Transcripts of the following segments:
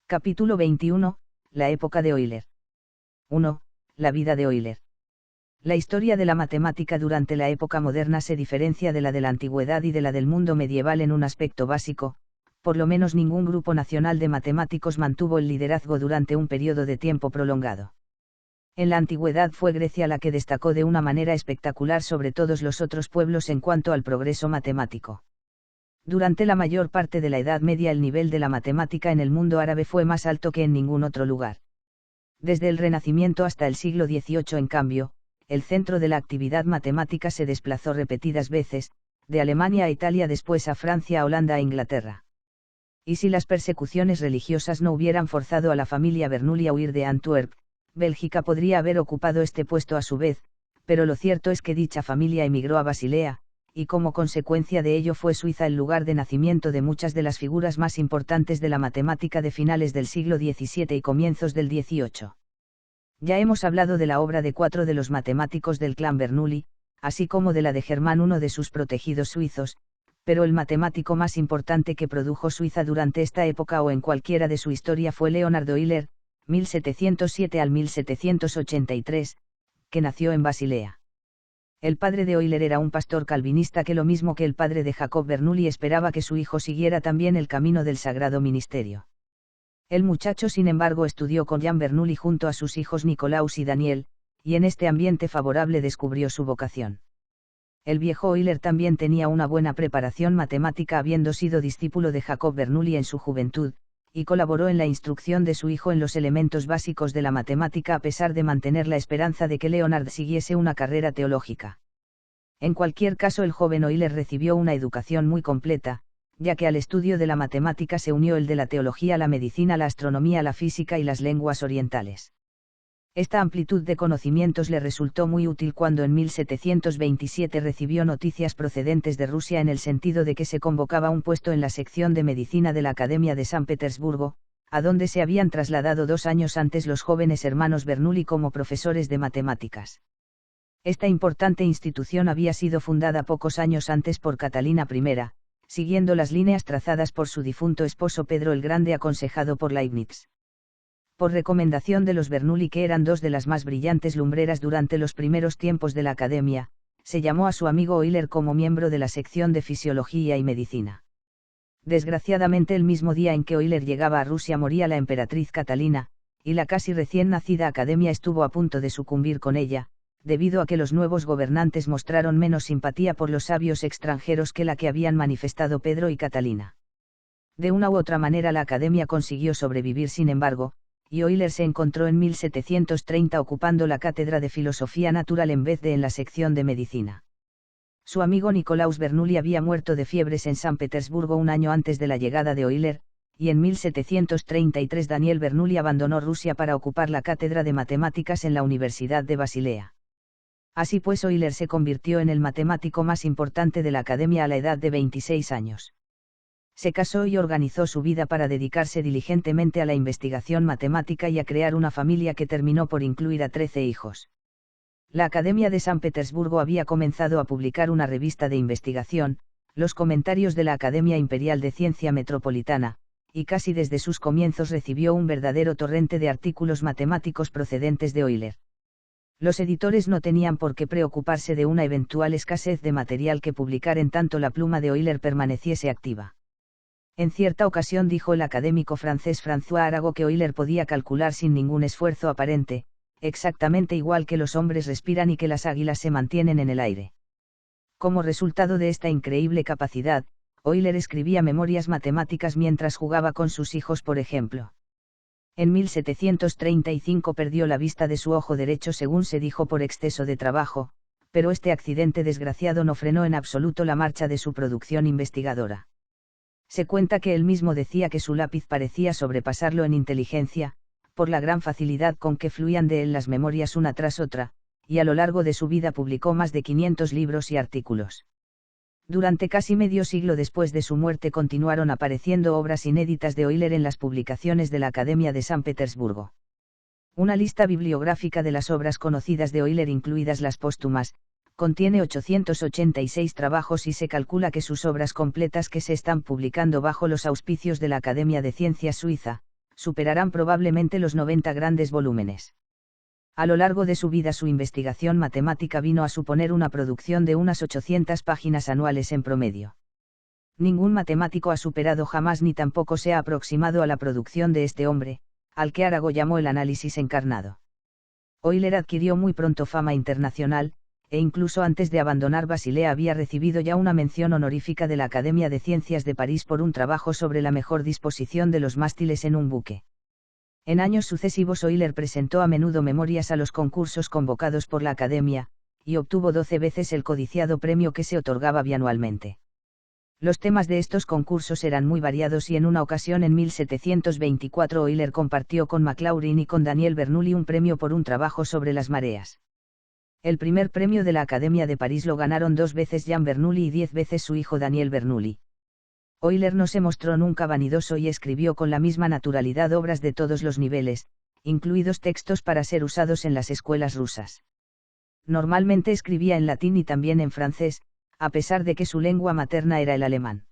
Capítulo 21, la época de Euler. 1. La vida de Euler. La historia de la matemática durante la época moderna se diferencia de la antigüedad y de la del mundo medieval en un aspecto básico. Por lo menos ningún grupo nacional de matemáticos mantuvo el liderazgo durante un periodo de tiempo prolongado. En la antigüedad fue Grecia la que destacó de una manera espectacular sobre todos los otros pueblos en cuanto al progreso matemático. Durante la mayor parte de la Edad Media el nivel de la matemática en el mundo árabe fue más alto que en ningún otro lugar. Desde el Renacimiento hasta el siglo XVIII, en cambio, el centro de la actividad matemática se desplazó repetidas veces, de Alemania a Italia, después a Francia, a Holanda e Inglaterra. Y si las persecuciones religiosas no hubieran forzado a la familia Bernoulli a huir de Antwerp, Bélgica podría haber ocupado este puesto a su vez, pero lo cierto es que dicha familia emigró a Basilea, y como consecuencia de ello fue Suiza el lugar de nacimiento de muchas de las figuras más importantes de la matemática de finales del siglo XVII y comienzos del XVIII. Ya hemos hablado de la obra de 4 de los matemáticos del clan Bernoulli, así como de la de Germán, uno de sus protegidos suizos, pero el matemático más importante que produjo Suiza durante esta época o en cualquiera de su historia fue Leonhard Euler, 1707 al 1783, que nació en Basilea. El padre de Euler era un pastor calvinista que, lo mismo que el padre de Jacob Bernoulli, esperaba que su hijo siguiera también el camino del sagrado ministerio. El muchacho, sin embargo, estudió con Jan Bernoulli junto a sus hijos Nicolaus y Daniel, y en este ambiente favorable descubrió su vocación. El viejo Euler también tenía una buena preparación matemática, habiendo sido discípulo de Jacob Bernoulli en su juventud, y colaboró en la instrucción de su hijo en los elementos básicos de la matemática, a pesar de mantener la esperanza de que Leonhard siguiese una carrera teológica. En cualquier caso, el joven Euler recibió una educación muy completa, ya que al estudio de la matemática se unió el de la teología, la medicina, la astronomía, la física y las lenguas orientales. Esta amplitud de conocimientos le resultó muy útil cuando en 1727 recibió noticias procedentes de Rusia en el sentido de que se convocaba un puesto en la sección de medicina de la Academia de San Petersburgo, a donde se habían trasladado 2 años antes los jóvenes hermanos Bernoulli como profesores de matemáticas. Esta importante institución había sido fundada pocos años antes por Catalina I, siguiendo las líneas trazadas por su difunto esposo Pedro el Grande, aconsejado por Leibniz. Por recomendación de los Bernoulli, que eran 2 de las más brillantes lumbreras durante los primeros tiempos de la academia, se llamó a su amigo Euler como miembro de la sección de fisiología y medicina. Desgraciadamente, el mismo día en que Euler llegaba a Rusia moría la emperatriz Catalina, y la casi recién nacida academia estuvo a punto de sucumbir con ella, debido a que los nuevos gobernantes mostraron menos simpatía por los sabios extranjeros que la que habían manifestado Pedro y Catalina. De una u otra manera la academia consiguió sobrevivir, sin embargo, y Euler se encontró en 1730 ocupando la cátedra de filosofía natural en vez de en la sección de medicina. Su amigo Nicolaus Bernoulli había muerto de fiebres en San Petersburgo un año antes de la llegada de Euler, y en 1733 Daniel Bernoulli abandonó Rusia para ocupar la cátedra de matemáticas en la Universidad de Basilea. Así pues, Euler se convirtió en el matemático más importante de la academia a la edad de 26 años. Se casó y organizó su vida para dedicarse diligentemente a la investigación matemática y a crear una familia que terminó por incluir a 13 hijos. La Academia de San Petersburgo había comenzado a publicar una revista de investigación, Los Comentarios de la Academia Imperial de Ciencia Metropolitana, y casi desde sus comienzos recibió un verdadero torrente de artículos matemáticos procedentes de Euler. Los editores no tenían por qué preocuparse de una eventual escasez de material que publicar en tanto la pluma de Euler permaneciese activa. En cierta ocasión dijo el académico francés François Arago que Euler podía calcular sin ningún esfuerzo aparente, exactamente igual que los hombres respiran y que las águilas se mantienen en el aire. Como resultado de esta increíble capacidad, Euler escribía memorias matemáticas mientras jugaba con sus hijos, por ejemplo. En 1735 perdió la vista de su ojo derecho, según se dijo, por exceso de trabajo, pero este accidente desgraciado no frenó en absoluto la marcha de su producción investigadora. Se cuenta que él mismo decía que su lápiz parecía sobrepasarlo en inteligencia, por la gran facilidad con que fluían de él las memorias una tras otra, y a lo largo de su vida publicó más de 500 libros y artículos. Durante casi medio siglo después de su muerte continuaron apareciendo obras inéditas de Euler en las publicaciones de la Academia de San Petersburgo. Una lista bibliográfica de las obras conocidas de Euler, incluidas las póstumas, contiene 886 trabajos y se calcula que sus obras completas, que se están publicando bajo los auspicios de la Academia de Ciencias Suiza, superarán probablemente los 90 grandes volúmenes. A lo largo de su vida su investigación matemática vino a suponer una producción de unas 800 páginas anuales en promedio. Ningún matemático ha superado jamás ni tampoco se ha aproximado a la producción de este hombre, al que Arago llamó el análisis encarnado. Euler adquirió muy pronto fama internacional, e incluso antes de abandonar Basilea había recibido ya una mención honorífica de la Academia de Ciencias de París por un trabajo sobre la mejor disposición de los mástiles en un buque. En años sucesivos Euler presentó a menudo memorias a los concursos convocados por la Academia, y obtuvo 12 veces el codiciado premio que se otorgaba bianualmente. Los temas de estos concursos eran muy variados y en una ocasión en 1724 Euler compartió con Maclaurin y con Daniel Bernoulli un premio por un trabajo sobre las mareas. El primer premio de la Academia de París lo ganaron 2 veces Jean Bernoulli y 10 veces su hijo Daniel Bernoulli. Euler no se mostró nunca vanidoso y escribió con la misma naturalidad obras de todos los niveles, incluidos textos para ser usados en las escuelas rusas. Normalmente escribía en latín y también en francés, a pesar de que su lengua materna era el alemán.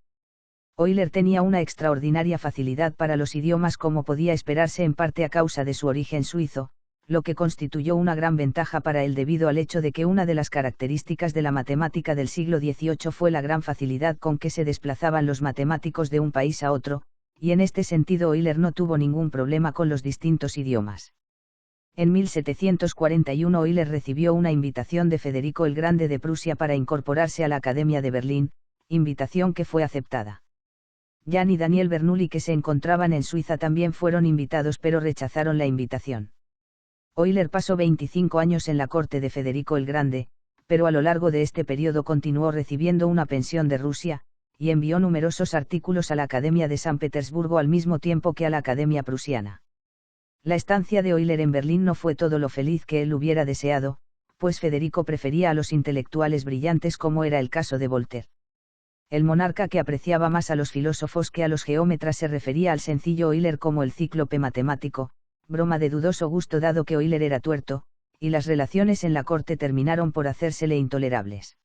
Euler tenía una extraordinaria facilidad para los idiomas como podía esperarse en parte a causa de su origen suizo, lo que constituyó una gran ventaja para él debido al hecho de que una de las características de la matemática del siglo XVIII fue la gran facilidad con que se desplazaban los matemáticos de un país a otro, y en este sentido Euler no tuvo ningún problema con los distintos idiomas. En 1741 Euler recibió una invitación de Federico el Grande de Prusia para incorporarse a la Academia de Berlín, invitación que fue aceptada. Jan y Daniel Bernoulli que se encontraban en Suiza también fueron invitados pero rechazaron la invitación. Euler pasó 25 años en la corte de Federico el Grande, pero a lo largo de este periodo continuó recibiendo una pensión de Rusia, y envió numerosos artículos a la Academia de San Petersburgo al mismo tiempo que a la Academia Prusiana. La estancia de Euler en Berlín no fue todo lo feliz que él hubiera deseado, pues Federico prefería a los intelectuales brillantes como era el caso de Voltaire. El monarca que apreciaba más a los filósofos que a los geómetras se refería al sencillo Euler como el cíclope matemático, broma de dudoso gusto dado que Euler era tuerto, y las relaciones en la corte terminaron por hacérsele intolerables.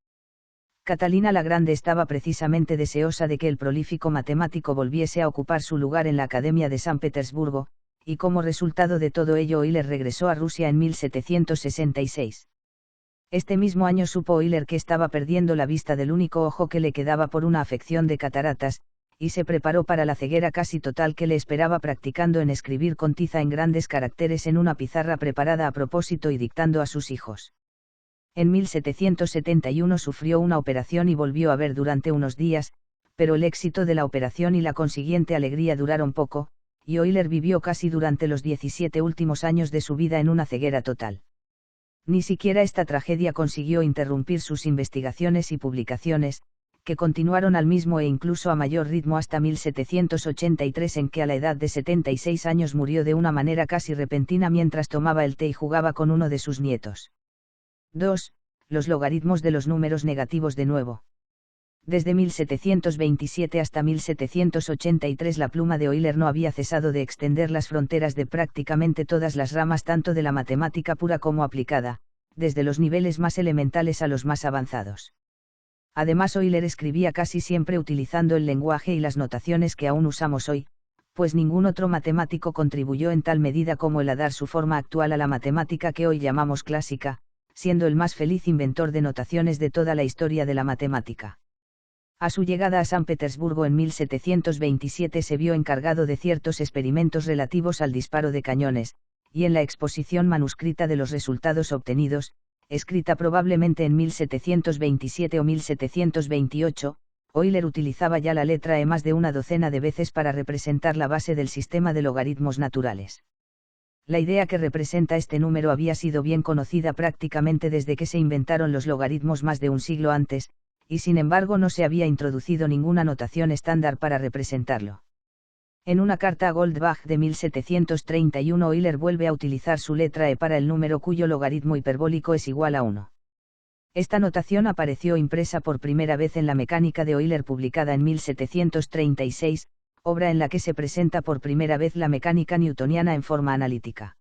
Catalina la Grande estaba precisamente deseosa de que el prolífico matemático volviese a ocupar su lugar en la Academia de San Petersburgo, y como resultado de todo ello Euler regresó a Rusia en 1766. Este mismo año supo Euler que estaba perdiendo la vista del único ojo que le quedaba por una afección de cataratas, y se preparó para la ceguera casi total que le esperaba practicando en escribir con tiza en grandes caracteres en una pizarra preparada a propósito y dictando a sus hijos. En 1771 sufrió una operación y volvió a ver durante unos días, pero el éxito de la operación y la consiguiente alegría duraron poco, y Euler vivió casi durante los 17 últimos años de su vida en una ceguera total. Ni siquiera esta tragedia consiguió interrumpir sus investigaciones y publicaciones, que continuaron al mismo e incluso a mayor ritmo hasta 1783 en que a la edad de 76 años murió de una manera casi repentina mientras tomaba el té y jugaba con uno de sus nietos. 2. Los logaritmos de los números negativos de nuevo. Desde 1727 hasta 1783 la pluma de Euler no había cesado de extender las fronteras de prácticamente todas las ramas tanto de la matemática pura como aplicada, desde los niveles más elementales a los más avanzados. Además Euler escribía casi siempre utilizando el lenguaje y las notaciones que aún usamos hoy, pues ningún otro matemático contribuyó en tal medida como él a dar su forma actual a la matemática que hoy llamamos clásica, siendo el más feliz inventor de notaciones de toda la historia de la matemática. A su llegada a San Petersburgo en 1727 se vio encargado de ciertos experimentos relativos al disparo de cañones, y en la exposición manuscrita de los resultados obtenidos, escrita probablemente en 1727 o 1728, Euler utilizaba ya la letra E más de una docena de veces para representar la base del sistema de logaritmos naturales. La idea que representa este número había sido bien conocida prácticamente desde que se inventaron los logaritmos más de un siglo antes, y sin embargo no se había introducido ninguna notación estándar para representarlo. En una carta a Goldbach de 1731 Euler vuelve a utilizar su letra E para el número cuyo logaritmo hiperbólico es igual a 1. Esta notación apareció impresa por primera vez en la Mecánica de Euler publicada en 1736, obra en la que se presenta por primera vez la mecánica newtoniana en forma analítica.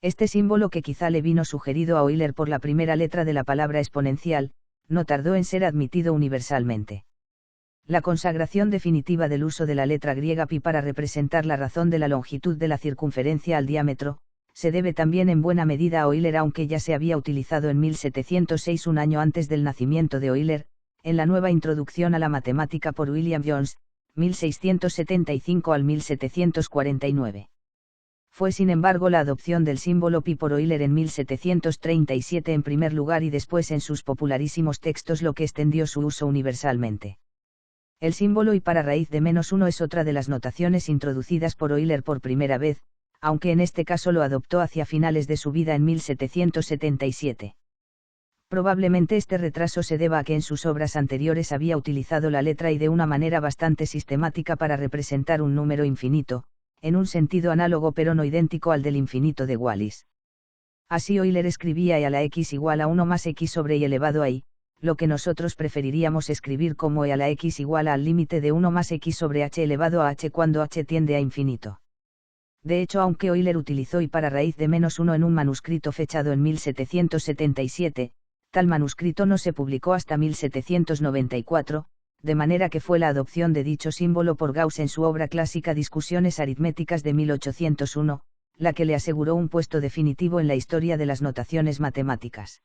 Este símbolo que quizá le vino sugerido a Euler por la primera letra de la palabra exponencial, no tardó en ser admitido universalmente. La consagración definitiva del uso de la letra griega pi para representar la razón de la longitud de la circunferencia al diámetro, se debe también en buena medida a Euler, aunque ya se había utilizado en 1706, un año antes del nacimiento de Euler, en la nueva introducción a la matemática por William Jones, 1675 al 1749. Fue sin embargo la adopción del símbolo pi por Euler en 1737 en primer lugar y después en sus popularísimos textos lo que extendió su uso universalmente. El símbolo y para raíz de -1 es otra de las notaciones introducidas por Euler por primera vez, aunque en este caso lo adoptó hacia finales de su vida en 1777. Probablemente este retraso se deba a que en sus obras anteriores había utilizado la letra y de una manera bastante sistemática para representar un número infinito, en un sentido análogo pero no idéntico al del infinito de Wallis. Así Euler escribía e a la x igual a 1 más x sobre y elevado a y, lo que nosotros preferiríamos escribir como e a la x igual al límite de 1 más x sobre h elevado a h cuando h tiende a infinito. De hecho, aunque Euler utilizó y para raíz de -1 en un manuscrito fechado en 1777, tal manuscrito no se publicó hasta 1794, de manera que fue la adopción de dicho símbolo por Gauss en su obra clásica Discusiones aritméticas de 1801, la que le aseguró un puesto definitivo en la historia de las notaciones matemáticas.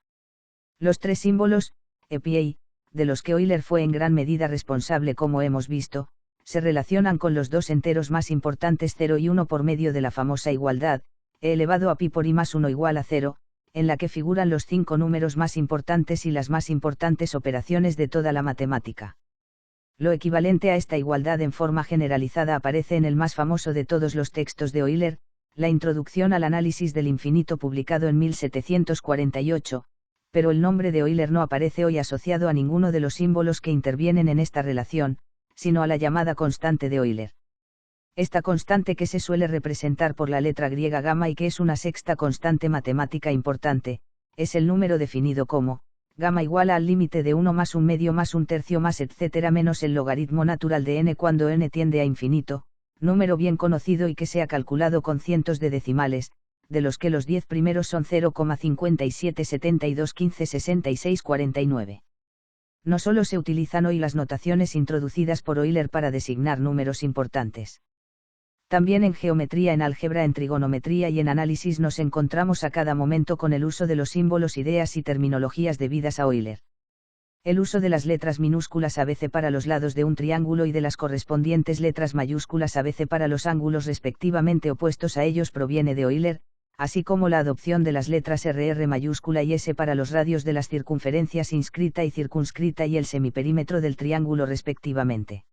Los tres símbolos, e pi e i, de los que Euler fue en gran medida responsable como hemos visto, se relacionan con los dos enteros más importantes 0 y 1 por medio de la famosa igualdad, e elevado a pi por i más 1 igual a 0, en la que figuran los 5 números más importantes y las más importantes operaciones de toda la matemática. Lo equivalente a esta igualdad en forma generalizada aparece en el más famoso de todos los textos de Euler, la Introducción al análisis del infinito publicado en 1748, pero el nombre de Euler no aparece hoy asociado a ninguno de los símbolos que intervienen en esta relación, sino a la llamada constante de Euler. Esta constante, que se suele representar por la letra griega gamma y que es una sexta constante matemática importante, es el número definido como gamma igual al límite de 1 más un medio más un tercio más etcétera menos el logaritmo natural de n cuando n tiende a infinito, número bien conocido y que se ha calculado con cientos de decimales, de los que los 10 primeros son 0,57 72 15 66 49. No solo se utilizan hoy las notaciones introducidas por Euler para designar números importantes. También en geometría, en álgebra, en trigonometría y en análisis nos encontramos a cada momento con el uso de los símbolos, ideas y terminologías debidas a Euler. El uso de las letras minúsculas ABC para los lados de un triángulo y de las correspondientes letras mayúsculas ABC para los ángulos respectivamente opuestos a ellos proviene de Euler, así como la adopción de las letras RR mayúscula y S para los radios de las circunferencias inscrita y circunscrita y el semiperímetro del triángulo respectivamente.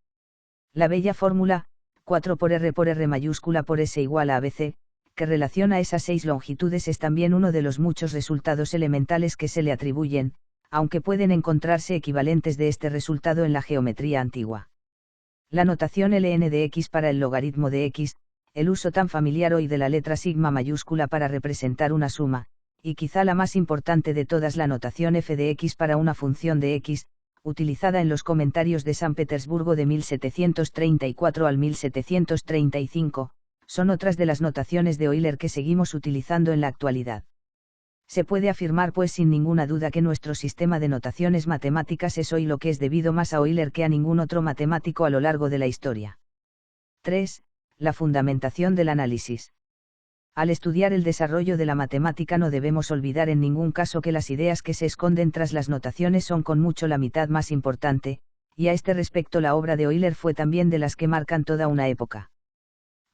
La bella fórmula, 4 por R mayúscula por S igual a ABC, que relaciona esas 6 longitudes, es también uno de los muchos resultados elementales que se le atribuyen, aunque pueden encontrarse equivalentes de este resultado en la geometría antigua. La notación ln de x para el logaritmo de x, el uso tan familiar hoy de la letra sigma mayúscula para representar una suma, y quizá la más importante de todas, la notación f de x para una función de x, utilizada en los comentarios de San Petersburgo de 1734 al 1735, son otras de las notaciones de Euler que seguimos utilizando en la actualidad. Se puede afirmar pues sin ninguna duda que nuestro sistema de notaciones matemáticas es hoy lo que es debido más a Euler que a ningún otro matemático a lo largo de la historia. 3. La fundamentación del análisis. Al estudiar el desarrollo de la matemática no debemos olvidar en ningún caso que las ideas que se esconden tras las notaciones son con mucho la mitad más importante, y a este respecto la obra de Euler fue también de las que marcan toda una época.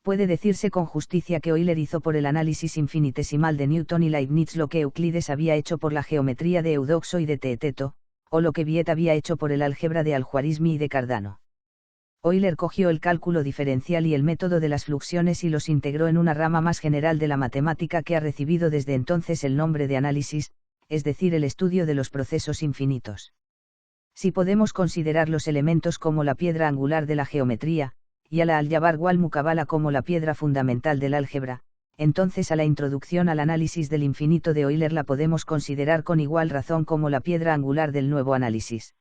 Puede decirse con justicia que Euler hizo por el análisis infinitesimal de Newton y Leibniz lo que Euclides había hecho por la geometría de Eudoxo y de Teeteto, o lo que Vieta había hecho por el álgebra de Al-Khwarizmi y de Cardano. Euler cogió el cálculo diferencial y el método de las fluxiones y los integró en una rama más general de la matemática que ha recibido desde entonces el nombre de análisis, es decir, el estudio de los procesos infinitos. Si podemos considerar los elementos como la piedra angular de la geometría, y a la al-Jabar wal Mukabala como la piedra fundamental del álgebra, entonces a la introducción al análisis del infinito de Euler la podemos considerar con igual razón como la piedra angular del nuevo análisis.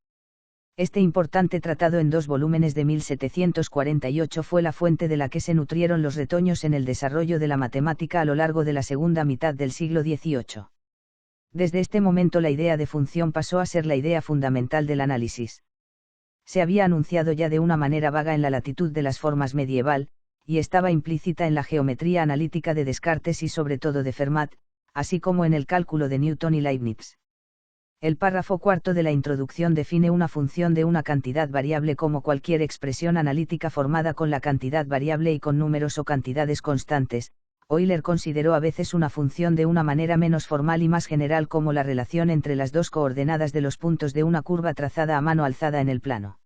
Este importante tratado en 2 volúmenes de 1748 fue la fuente de la que se nutrieron los retoños en el desarrollo de la matemática a lo largo de la segunda mitad del siglo XVIII. Desde este momento la idea de función pasó a ser la idea fundamental del análisis. Se había anunciado ya de una manera vaga en la latitud de las formas medieval, y estaba implícita en la geometría analítica de Descartes y sobre todo de Fermat, así como en el cálculo de Newton y Leibniz. El párrafo cuarto de la introducción define una función de una cantidad variable como cualquier expresión analítica formada con la cantidad variable y con números o cantidades constantes. Euler consideró a veces una función de una manera menos formal y más general como la relación entre las dos coordenadas de los puntos de una curva trazada a mano alzada en el plano.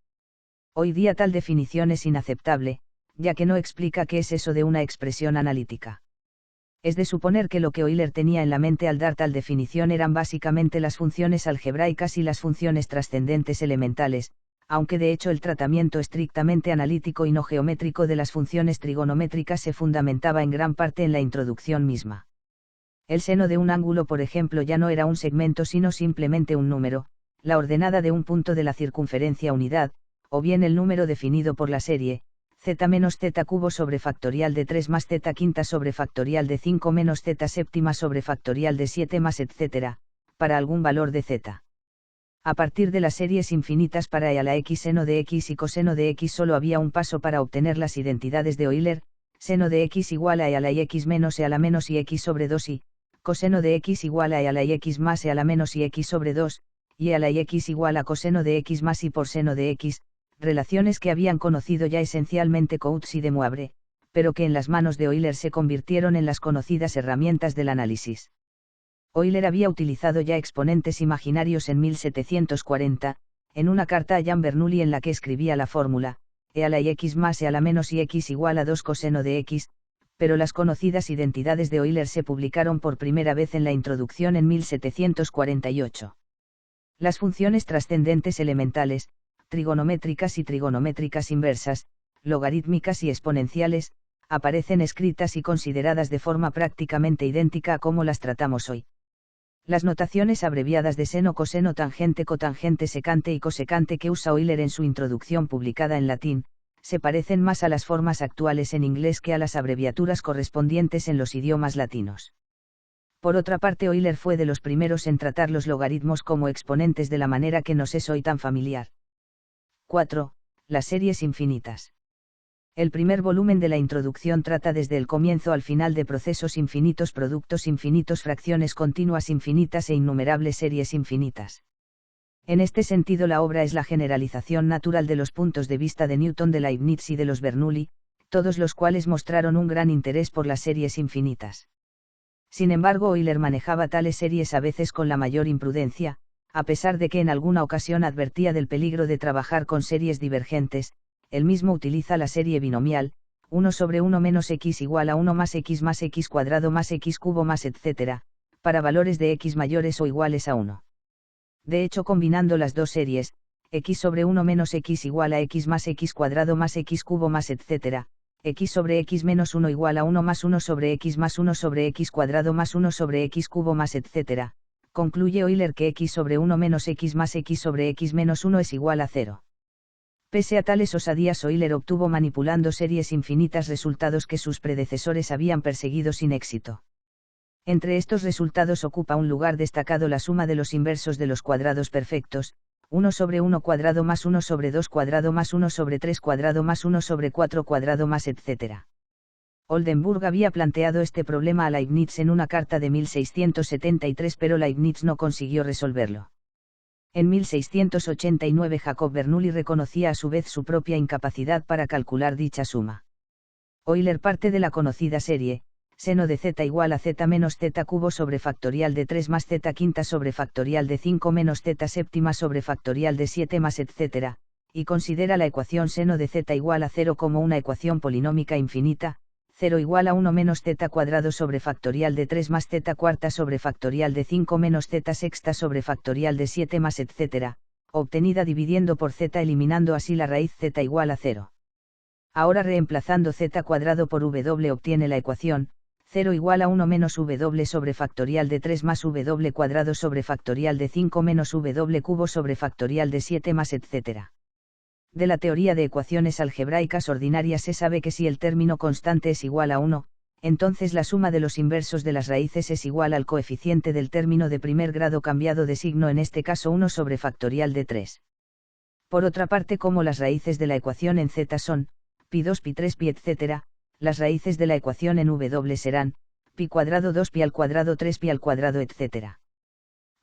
Hoy día tal definición es inaceptable, ya que no explica qué es eso de una expresión analítica. Es de suponer que lo que Euler tenía en la mente al dar tal definición eran básicamente las funciones algebraicas y las funciones trascendentes elementales, aunque de hecho el tratamiento estrictamente analítico y no geométrico de las funciones trigonométricas se fundamentaba en gran parte en la introducción misma. El seno de un ángulo, por ejemplo, ya no era un segmento sino simplemente un número, la ordenada de un punto de la circunferencia unidad, o bien el número definido por la serie, z menos z cubo sobre factorial de 3 más z quinta sobre factorial de 5 menos z séptima sobre factorial de 7 más etc., para algún valor de z. A partir de las series infinitas para e a la x, seno de x y coseno de x solo había un paso para obtener las identidades de Euler, seno de x igual a e a la y x menos e a la menos y x sobre 2 y, coseno de x igual a e a la y x más e a la menos y x sobre 2, y e a la y x igual a coseno de x más y por seno de x, relaciones que habían conocido ya esencialmente Coutts y de Moivre, pero que en las manos de Euler se convirtieron en las conocidas herramientas del análisis. Euler había utilizado ya exponentes imaginarios en 1740, en una carta a Jean Bernoulli en la que escribía la fórmula, e a la y x más e a la menos y x igual a 2 coseno de x, pero las conocidas identidades de Euler se publicaron por primera vez en la introducción en 1748. Las funciones trascendentes elementales, trigonométricas y trigonométricas inversas, logarítmicas y exponenciales, aparecen escritas y consideradas de forma prácticamente idéntica a como las tratamos hoy. Las notaciones abreviadas de seno, coseno, tangente, cotangente, secante y cosecante que usa Euler en su introducción publicada en latín, se parecen más a las formas actuales en inglés que a las abreviaturas correspondientes en los idiomas latinos. Por otra parte, Euler fue de los primeros en tratar los logaritmos como exponentes de la manera que nos es hoy tan familiar. 4. Las series infinitas. El primer volumen de la introducción trata desde el comienzo al final de procesos infinitos, productos infinitos, fracciones continuas infinitas e innumerables series infinitas. En este sentido, la obra es la generalización natural de los puntos de vista de Newton, de Leibniz y de los Bernoulli, todos los cuales mostraron un gran interés por las series infinitas. Sin embargo, Euler manejaba tales series a veces con la mayor imprudencia, a pesar de que en alguna ocasión advertía del peligro de trabajar con series divergentes. Él mismo utiliza la serie binomial, 1 sobre 1 menos x igual a 1 más x cuadrado más x cubo más etc., para valores de x mayores o iguales a 1. De hecho, combinando las dos series, x sobre 1 menos x igual a x más x cuadrado más x cubo más etc., x sobre x menos 1 igual a 1 más 1 sobre x más 1 sobre x cuadrado más 1 sobre x cubo más etc., concluye Euler que x sobre 1 menos x más x sobre x menos 1 es igual a 0. Pese a tales osadías, Euler obtuvo manipulando series infinitas resultados que sus predecesores habían perseguido sin éxito. Entre estos resultados ocupa un lugar destacado la suma de los inversos de los cuadrados perfectos, 1 sobre 1 cuadrado más 1 sobre 2 cuadrado más 1 sobre 3 cuadrado más 1 sobre 4 cuadrado más etc. Oldenburg había planteado este problema a Leibniz en una carta de 1673, pero Leibniz no consiguió resolverlo. En 1689 Jacob Bernoulli reconocía a su vez su propia incapacidad para calcular dicha suma. Euler parte de la conocida serie, seno de z igual a z menos z cubo sobre factorial de 3 más z quinta sobre factorial de 5 menos z séptima sobre factorial de 7 más etc., y considera la ecuación seno de z igual a 0 como una ecuación polinómica infinita, 0 igual a 1 menos z cuadrado sobre factorial de 3 más z cuarta sobre factorial de 5 menos z sexta sobre factorial de 7 más etc., obtenida dividiendo por z eliminando así la raíz z igual a 0. Ahora reemplazando z cuadrado por w obtiene la ecuación, 0 igual a 1 menos w sobre factorial de 3 más w cuadrado sobre factorial de 5 menos w cubo sobre factorial de 7 más etc. De la teoría de ecuaciones algebraicas ordinarias se sabe que si el término constante es igual a 1, entonces la suma de los inversos de las raíces es igual al coeficiente del término de primer grado cambiado de signo, en este caso 1 sobre factorial de 3. Por otra parte, como las raíces de la ecuación en z son, pi2 pi3 pi etc., las raíces de la ecuación en w serán, pi cuadrado 2 pi al cuadrado 3 pi al cuadrado etc.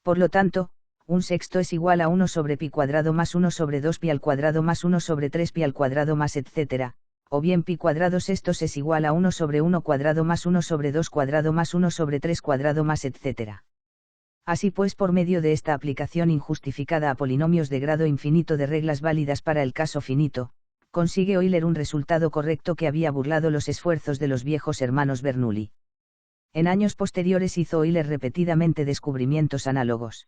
Por lo tanto, un sexto es igual a 1 sobre pi cuadrado más 1 sobre 2 pi al cuadrado más 1 sobre 3 pi al cuadrado más etc., o bien pi cuadrado sextos es igual a 1 sobre 1 cuadrado más 1 sobre 2 cuadrado más 1 sobre 3 cuadrado más etc. Así pues, por medio de esta aplicación injustificada a polinomios de grado infinito de reglas válidas para el caso finito, consigue Euler un resultado correcto que había burlado los esfuerzos de los viejos hermanos Bernoulli. En años posteriores hizo Euler repetidamente descubrimientos análogos.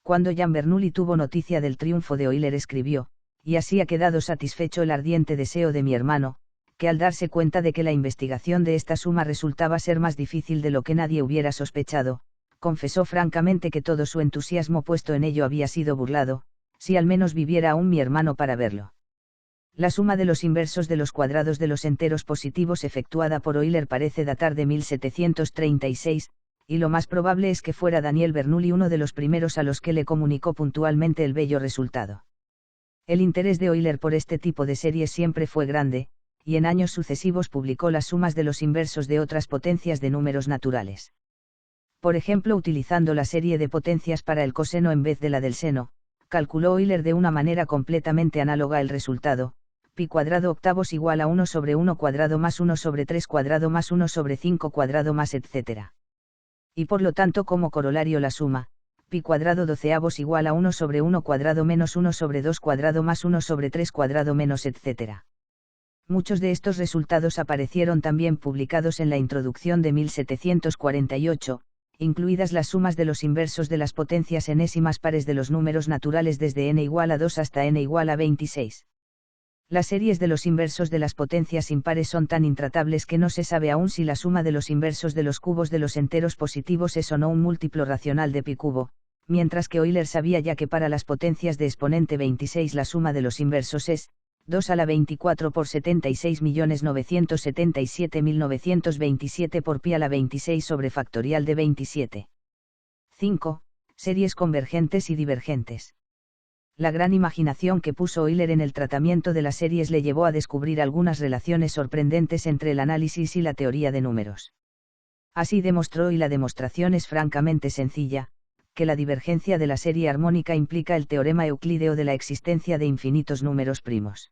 Cuando Jean Bernoulli tuvo noticia del triunfo de Euler escribió, y así ha quedado satisfecho el ardiente deseo de mi hermano, que al darse cuenta de que la investigación de esta suma resultaba ser más difícil de lo que nadie hubiera sospechado, confesó francamente que todo su entusiasmo puesto en ello había sido burlado, si al menos viviera aún mi hermano para verlo. La suma de los inversos de los cuadrados de los enteros positivos efectuada por Euler parece datar de 1736, y lo más probable es que fuera Daniel Bernoulli uno de los primeros a los que le comunicó puntualmente el bello resultado. El interés de Euler por este tipo de series siempre fue grande, y en años sucesivos publicó las sumas de los inversos de otras potencias de números naturales. Por ejemplo, utilizando la serie de potencias para el coseno en vez de la del seno, calculó Euler de una manera completamente análoga el resultado, pi cuadrado octavos igual a 1 sobre 1 cuadrado más 1 sobre 3 cuadrado más 1 sobre 5 cuadrado más etc. Y por lo tanto, como corolario, la suma, pi cuadrado doceavos igual a 1 sobre 1 cuadrado menos 1 sobre 2 cuadrado más 1 sobre 3 cuadrado menos etc. Muchos de estos resultados aparecieron también publicados en la introducción de 1748, incluidas las sumas de los inversos de las potencias enésimas pares de los números naturales desde n igual a 2 hasta n igual a 26. Las series de los inversos de las potencias impares son tan intratables que no se sabe aún si la suma de los inversos de los cubos de los enteros positivos es o no un múltiplo racional de pi cubo, mientras que Euler sabía ya que para las potencias de exponente 26 la suma de los inversos es 2 a la 24 por 76.977.927 por pi a la 26 sobre factorial de 27. 5. Series convergentes y divergentes. La gran imaginación que puso Euler en el tratamiento de las series le llevó a descubrir algunas relaciones sorprendentes entre el análisis y la teoría de números. Así demostró, y la demostración es francamente sencilla, que la divergencia de la serie armónica implica el teorema euclídeo de la existencia de infinitos números primos.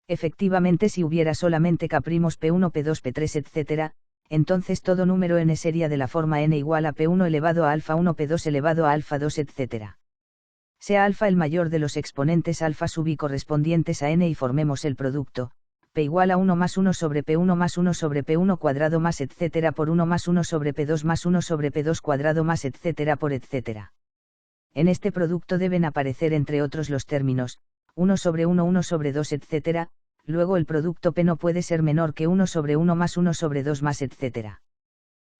Efectivamente, si hubiera solamente k primos p1, p2, p3, etc., entonces todo número n sería de la forma n igual a p1 elevado a alfa 1 p2 elevado a alfa 2, etc. Sea alfa el mayor de los exponentes alfa sub i correspondientes a n y formemos el producto, p igual a 1 más 1 sobre p1 más 1 sobre p1 cuadrado más etc. por 1 más 1 sobre p2 más 1 sobre p2 cuadrado más etc. por etc. En este producto deben aparecer entre otros los términos, 1 sobre 1 1 sobre 2 etc., luego el producto p no puede ser menor que 1 sobre 1 más 1 sobre 2 más etc.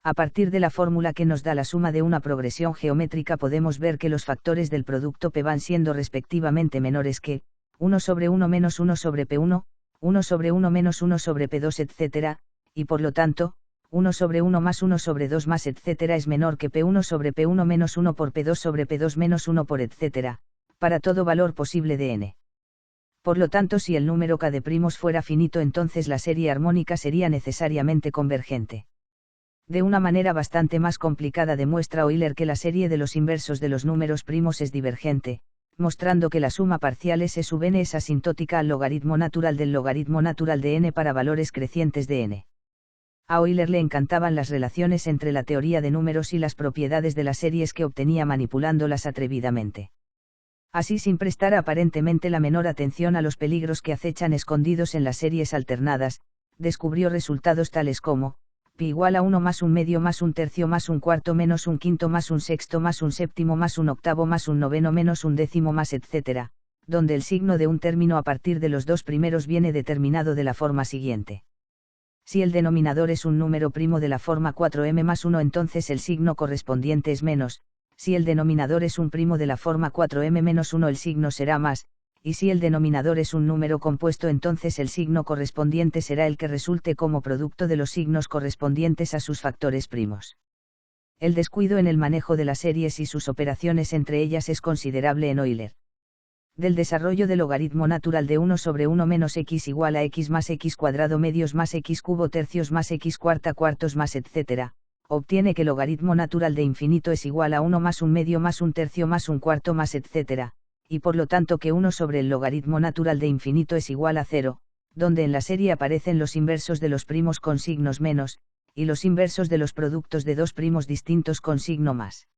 A partir de la fórmula que nos da la suma de una progresión geométrica podemos ver que los factores del producto p van siendo respectivamente menores que 1 sobre 1 menos 1 sobre p1, 1 sobre 1 menos 1 sobre p2 etc., y por lo tanto, 1 sobre 1 más 1 sobre 2 más etc. es menor que p1 sobre p1 menos 1 por p2 sobre p2 menos 1 por etc., para todo valor posible de n. Por lo tanto, si el número k de primos fuera finito, entonces la serie armónica sería necesariamente convergente. De una manera bastante más complicada demuestra Euler que la serie de los inversos de los números primos es divergente, mostrando que la suma parcial S sub n es asintótica al logaritmo natural del logaritmo natural de n para valores crecientes de n. A Euler le encantaban las relaciones entre la teoría de números y las propiedades de las series que obtenía manipulándolas atrevidamente. Así, sin prestar aparentemente la menor atención a los peligros que acechan escondidos en las series alternadas, descubrió resultados tales como pi igual a 1 más un medio más un tercio más un cuarto menos un quinto más un sexto más un séptimo más un octavo más un noveno menos un décimo más etc., donde el signo de un término a partir de los dos primeros viene determinado de la forma siguiente. Si el denominador es un número primo de la forma 4m más 1, entonces el signo correspondiente es menos; si el denominador es un primo de la forma 4m menos 1, el signo será más; y si el denominador es un número compuesto, entonces el signo correspondiente será el que resulte como producto de los signos correspondientes a sus factores primos. El descuido en el manejo de las series y sus operaciones entre ellas es considerable en Euler. Del desarrollo del logaritmo natural de 1 sobre 1 menos x igual a x más x cuadrado medios más x cubo tercios más x cuarta cuartos más etc., obtiene que el logaritmo natural de infinito es igual a 1 más un medio más un tercio más un cuarto más etc., y por lo tanto que 1 sobre el logaritmo natural de infinito es igual a 0, donde en la serie aparecen los inversos de los primos con signos menos, y los inversos de los productos de dos primos distintos con signo más.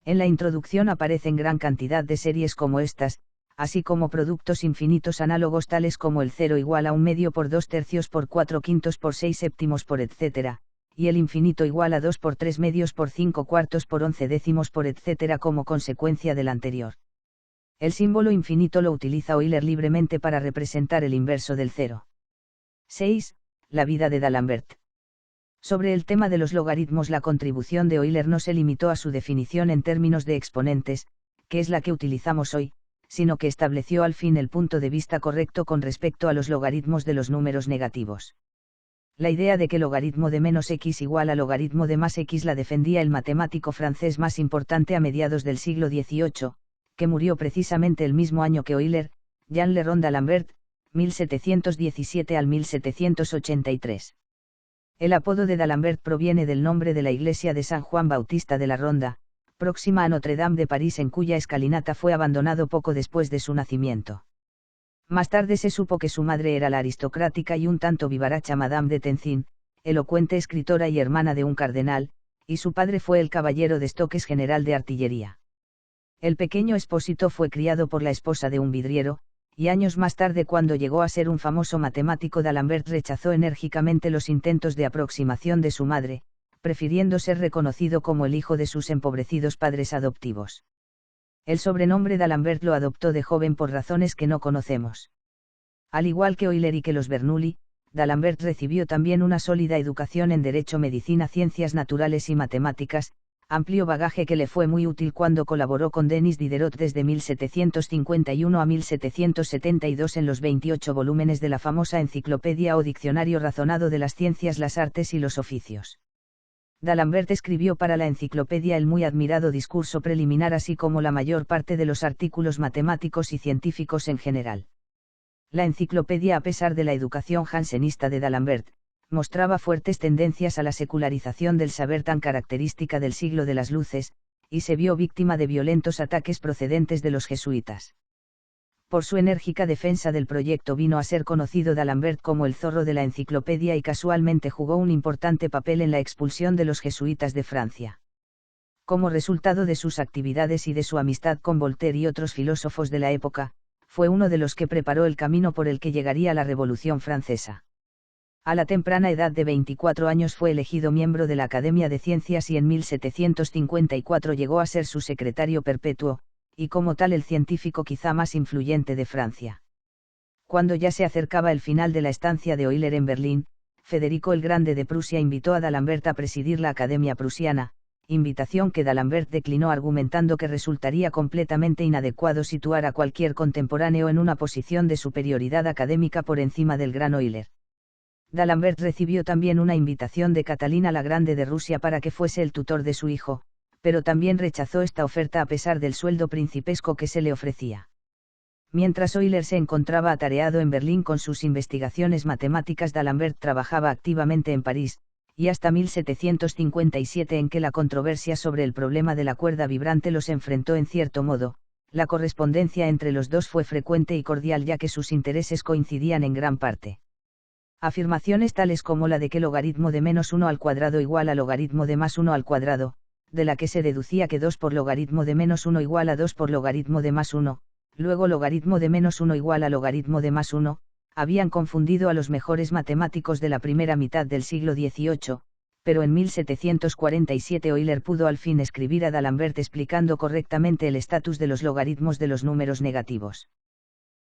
En la introducción aparecen gran cantidad de series como estas, así como productos infinitos análogos tales como el 0 igual a un medio por 2 tercios por 4 quintos por 6 séptimos por etc., y el infinito igual a 2 por 3 medios por 5 cuartos por 11 décimos por etc. como consecuencia del anterior. El símbolo infinito lo utiliza Euler libremente para representar el inverso del 0. 6. La vida de D'Alembert. Sobre el tema de los logaritmos, la contribución de Euler no se limitó a su definición en términos de exponentes, que es la que utilizamos hoy, sino que estableció al fin el punto de vista correcto con respecto a los logaritmos de los números negativos. La idea de que logaritmo de menos x igual a logaritmo de más x la defendía el matemático francés más importante a mediados del siglo XVIII, que murió precisamente el mismo año que Euler, Jean Le Rond d'Alembert, 1717 al 1783. El apodo de D'Alembert proviene del nombre de la iglesia de San Juan Bautista de la Ronda, próxima a Notre Dame de París, en cuya escalinata fue abandonado poco después de su nacimiento. Más tarde se supo que su madre era la aristocrática y un tanto vivaracha Madame de Tencin, elocuente escritora y hermana de un cardenal, y su padre fue el caballero de estoques general de artillería. El pequeño Espósito fue criado por la esposa de un vidriero, y años más tarde, cuando llegó a ser un famoso matemático, D'Alembert rechazó enérgicamente los intentos de aproximación de su madre, prefiriendo ser reconocido como el hijo de sus empobrecidos padres adoptivos. El sobrenombre D'Alembert lo adoptó de joven por razones que no conocemos. Al igual que Euler y que los Bernoulli, D'Alembert recibió también una sólida educación en Derecho, Medicina, Ciencias Naturales y Matemáticas, amplio bagaje que le fue muy útil cuando colaboró con Denis Diderot desde 1751 a 1772 en los 28 volúmenes de la famosa Enciclopedia o Diccionario Razonado de las Ciencias, las Artes y los Oficios. D'Alembert escribió para la enciclopedia el muy admirado discurso preliminar, así como la mayor parte de los artículos matemáticos y científicos en general. La enciclopedia, a pesar de la educación jansenista de D'Alembert, mostraba fuertes tendencias a la secularización del saber tan característica del siglo de las luces, y se vio víctima de violentos ataques procedentes de los jesuitas. Por su enérgica defensa del proyecto vino a ser conocido D'Alembert como el zorro de la enciclopedia y casualmente jugó un importante papel en la expulsión de los jesuitas de Francia. Como resultado de sus actividades y de su amistad con Voltaire y otros filósofos de la época, fue uno de los que preparó el camino por el que llegaría la Revolución Francesa. A la temprana edad de 24 años fue elegido miembro de la Academia de Ciencias y en 1754 llegó a ser su secretario perpetuo, y como tal el científico quizá más influyente de Francia. Cuando ya se acercaba el final de la estancia de Euler en Berlín, Federico el Grande de Prusia invitó a D'Alembert a presidir la Academia Prusiana, invitación que D'Alembert declinó argumentando que resultaría completamente inadecuado situar a cualquier contemporáneo en una posición de superioridad académica por encima del gran Euler. D'Alembert recibió también una invitación de Catalina la Grande de Rusia para que fuese el tutor de su hijo, pero también rechazó esta oferta a pesar del sueldo principesco que se le ofrecía. Mientras Euler se encontraba atareado en Berlín con sus investigaciones matemáticas, D'Alembert trabajaba activamente en París, y hasta 1757, en que la controversia sobre el problema de la cuerda vibrante los enfrentó en cierto modo, la correspondencia entre los dos fue frecuente y cordial, ya que sus intereses coincidían en gran parte. Afirmaciones tales como la de que logaritmo de menos 1 al cuadrado igual a logaritmo de más 1 al cuadrado, de la que se deducía que 2 por logaritmo de menos 1 igual a 2 por logaritmo de más 1, luego logaritmo de menos 1 igual a logaritmo de más 1, habían confundido a los mejores matemáticos de la primera mitad del siglo XVIII, pero en 1747 Euler pudo al fin escribir a D'Alembert explicando correctamente el estatus de los logaritmos de los números negativos.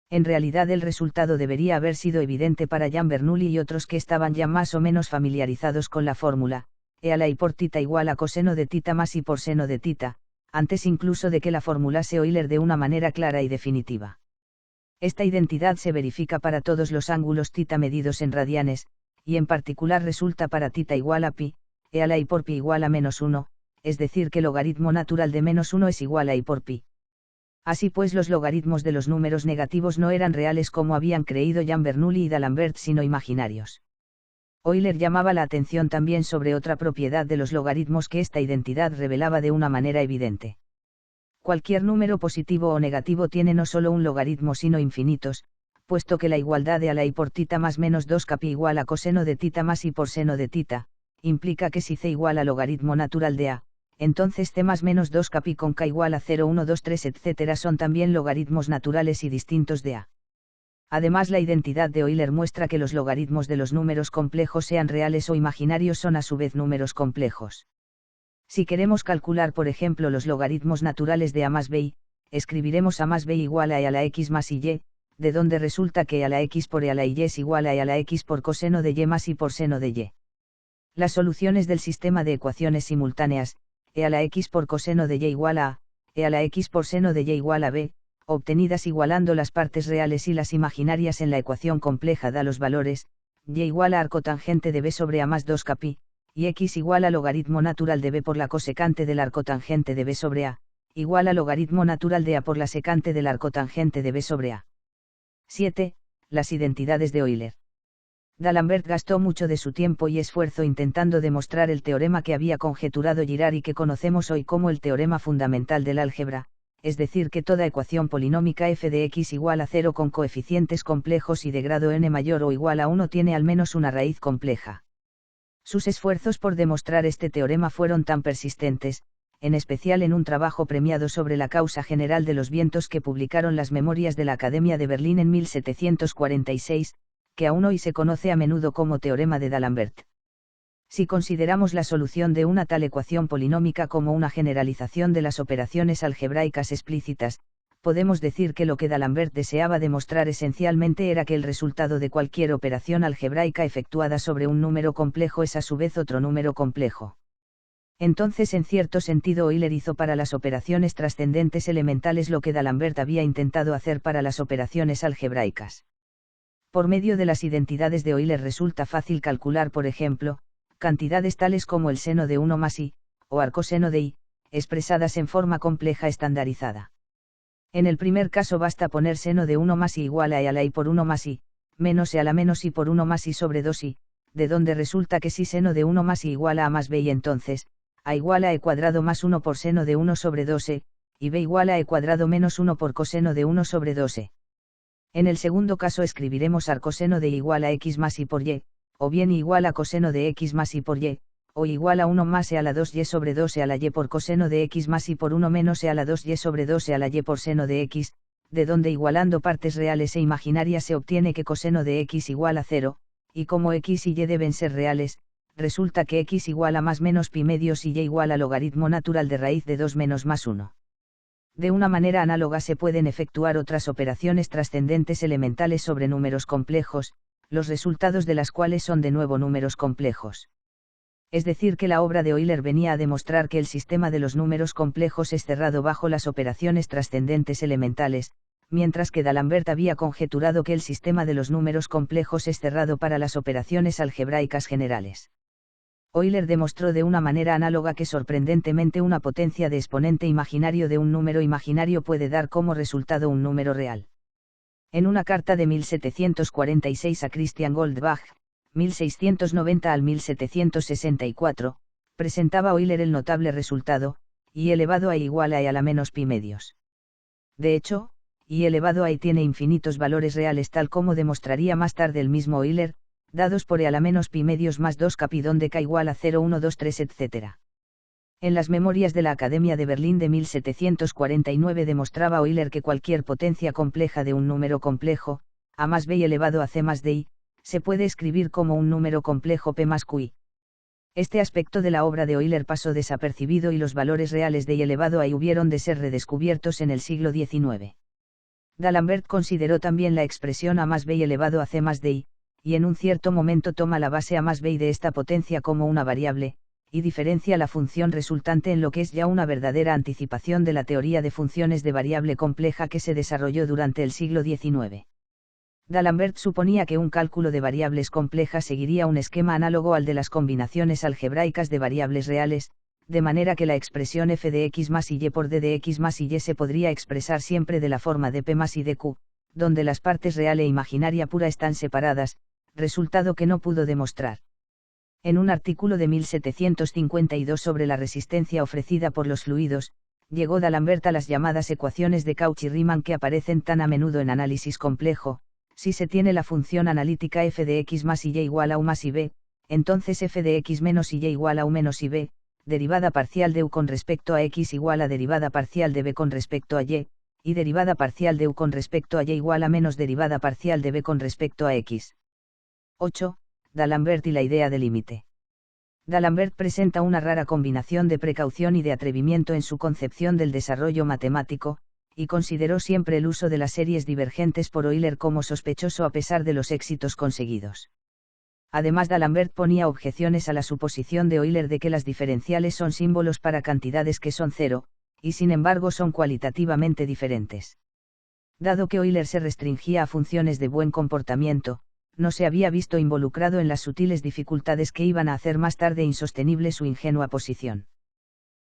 En realidad el resultado debería haber sido evidente para Jean Bernoulli y otros que estaban ya más o menos familiarizados con la fórmula, e a la I por tita igual a coseno de tita más I por seno de tita, antes incluso de que la formulase Euler de una manera clara y definitiva. Esta identidad se verifica para todos los ángulos tita medidos en radianes, y en particular resulta para tita igual a pi, e a la I por pi igual a menos 1, es decir que el logaritmo natural de menos 1 es igual a I por pi. Así pues, los logaritmos de los números negativos no eran reales como habían creído Jean Bernoulli y D'Alembert, sino imaginarios. Euler llamaba la atención también sobre otra propiedad de los logaritmos que esta identidad revelaba de una manera evidente. Cualquier número positivo o negativo tiene no solo un logaritmo sino infinitos, puesto que la igualdad de a la i por tita más menos 2 capi igual a coseno de tita más i por seno de tita, implica que si c igual a logaritmo natural de a, entonces c más menos 2 capi con k igual a 0, 1, 2, 3, etc. son también logaritmos naturales y distintos de a. Además, la identidad de Euler muestra que los logaritmos de los números complejos, sean reales o imaginarios, son a su vez números complejos. Si queremos calcular, por ejemplo, los logaritmos naturales de a más b, escribiremos a más b igual a e a la x más y, de donde resulta que e a la x por e a la y es igual a e a la x por coseno de y más y por seno de y. Las soluciones del sistema de ecuaciones simultáneas, e a la x por coseno de y igual a, e a la x por seno de y igual a b, obtenidas igualando las partes reales y las imaginarias en la ecuación compleja, da los valores, y igual a arcotangente de b sobre a más 2 capi, y x igual a logaritmo natural de b por la cosecante del arcotangente de b sobre a, igual a logaritmo natural de a por la secante del arcotangente de b sobre a. 7. Las identidades de Euler. D'Alembert gastó mucho de su tiempo y esfuerzo intentando demostrar el teorema que había conjeturado Girard y que conocemos hoy como el teorema fundamental del álgebra, es decir, que toda ecuación polinómica f de x igual a 0 con coeficientes complejos y de grado n mayor o igual a 1 tiene al menos una raíz compleja. Sus esfuerzos por demostrar este teorema fueron tan persistentes, en especial en un trabajo premiado sobre la causa general de los vientos que publicaron las Memorias de la Academia de Berlín en 1746, que aún hoy se conoce a menudo como teorema de D'Alembert. Si consideramos la solución de una tal ecuación polinómica como una generalización de las operaciones algebraicas explícitas, podemos decir que lo que D'Alembert deseaba demostrar esencialmente era que el resultado de cualquier operación algebraica efectuada sobre un número complejo es a su vez otro número complejo. Entonces, en cierto sentido, Euler hizo para las operaciones trascendentes elementales lo que D'Alembert había intentado hacer para las operaciones algebraicas. Por medio de las identidades de Euler resulta fácil calcular, por ejemplo, cantidades tales como el seno de 1 más i, o arcoseno de i, expresadas en forma compleja estandarizada. En el primer caso basta poner seno de 1 más i igual a e a la i por 1 más i, menos e a la menos i por 1 más i sobre 2i, de donde resulta que si seno de 1 más i igual a más b y entonces, a igual a e cuadrado más 1 por seno de 1 sobre 2e, y b igual a e cuadrado menos 1 por coseno de 1 sobre 2e. En el segundo caso escribiremos arcoseno de igual a x más y por y, o bien igual a coseno de x más y por y, o igual a 1 más e a la 2y sobre 2e a la y por coseno de x más y por 1 menos e a la 2y sobre 2e a la y por seno de x, de donde igualando partes reales e imaginarias se obtiene que coseno de x igual a 0, y como x y y deben ser reales, resulta que x igual a más menos pi medios y y igual a logaritmo natural de raíz de 2 menos más 1. De una manera análoga se pueden efectuar otras operaciones trascendentes elementales sobre números complejos, los resultados de las cuales son de nuevo números complejos. Es decir, que la obra de Euler venía a demostrar que el sistema de los números complejos es cerrado bajo las operaciones trascendentes elementales, mientras que D'Alembert había conjeturado que el sistema de los números complejos es cerrado para las operaciones algebraicas generales. Euler demostró de una manera análoga que sorprendentemente una potencia de exponente imaginario de un número imaginario puede dar como resultado un número real. En una carta de 1746 a Christian Goldbach, 1690 al 1764, presentaba Euler el notable resultado, y elevado a igual a e a la menos pi medios. De hecho, y elevado a i tiene infinitos valores reales, tal como demostraría más tarde el mismo Euler, dados por e a la menos pi medios más 2 capi donde k igual a 0, 1, 2, 3, etc. En las Memorias de la Academia de Berlín de 1749 demostraba Euler que cualquier potencia compleja de un número complejo, a más b elevado a c más di, se puede escribir como un número complejo p más qi. Este aspecto de la obra de Euler pasó desapercibido y los valores reales de y elevado a i hubieron de ser redescubiertos en el siglo XIX. D'Alembert consideró también la expresión a más b elevado a c más di, y en un cierto momento toma la base a más b de esta potencia como una variable, y diferencia la función resultante en lo que es ya una verdadera anticipación de la teoría de funciones de variable compleja que se desarrolló durante el siglo XIX. D'Alembert suponía que un cálculo de variables complejas seguiría un esquema análogo al de las combinaciones algebraicas de variables reales, de manera que la expresión f de x más y por d de x más y se podría expresar siempre de la forma de p más y de q, donde las partes real e imaginaria pura están separadas, resultado que no pudo demostrar. En un artículo de 1752 sobre la resistencia ofrecida por los fluidos, llegó D'Alembert a las llamadas ecuaciones de Cauchy-Riemann que aparecen tan a menudo en análisis complejo. Si se tiene la función analítica f de x más y igual a u más y b, entonces f de x menos y igual a u menos y b, derivada parcial de u con respecto a x igual a derivada parcial de b con respecto a y derivada parcial de u con respecto a igual a menos derivada parcial de b con respecto a x. 8. D'Alembert y la idea de límite. D'Alembert presenta una rara combinación de precaución y de atrevimiento en su concepción del desarrollo matemático, y consideró siempre el uso de las series divergentes por Euler como sospechoso a pesar de los éxitos conseguidos. Además, D'Alembert ponía objeciones a la suposición de Euler de que las diferenciales son símbolos para cantidades que son cero, y sin embargo son cualitativamente diferentes. Dado que Euler se restringía a funciones de buen comportamiento, no se había visto involucrado en las sutiles dificultades que iban a hacer más tarde insostenible su ingenua posición.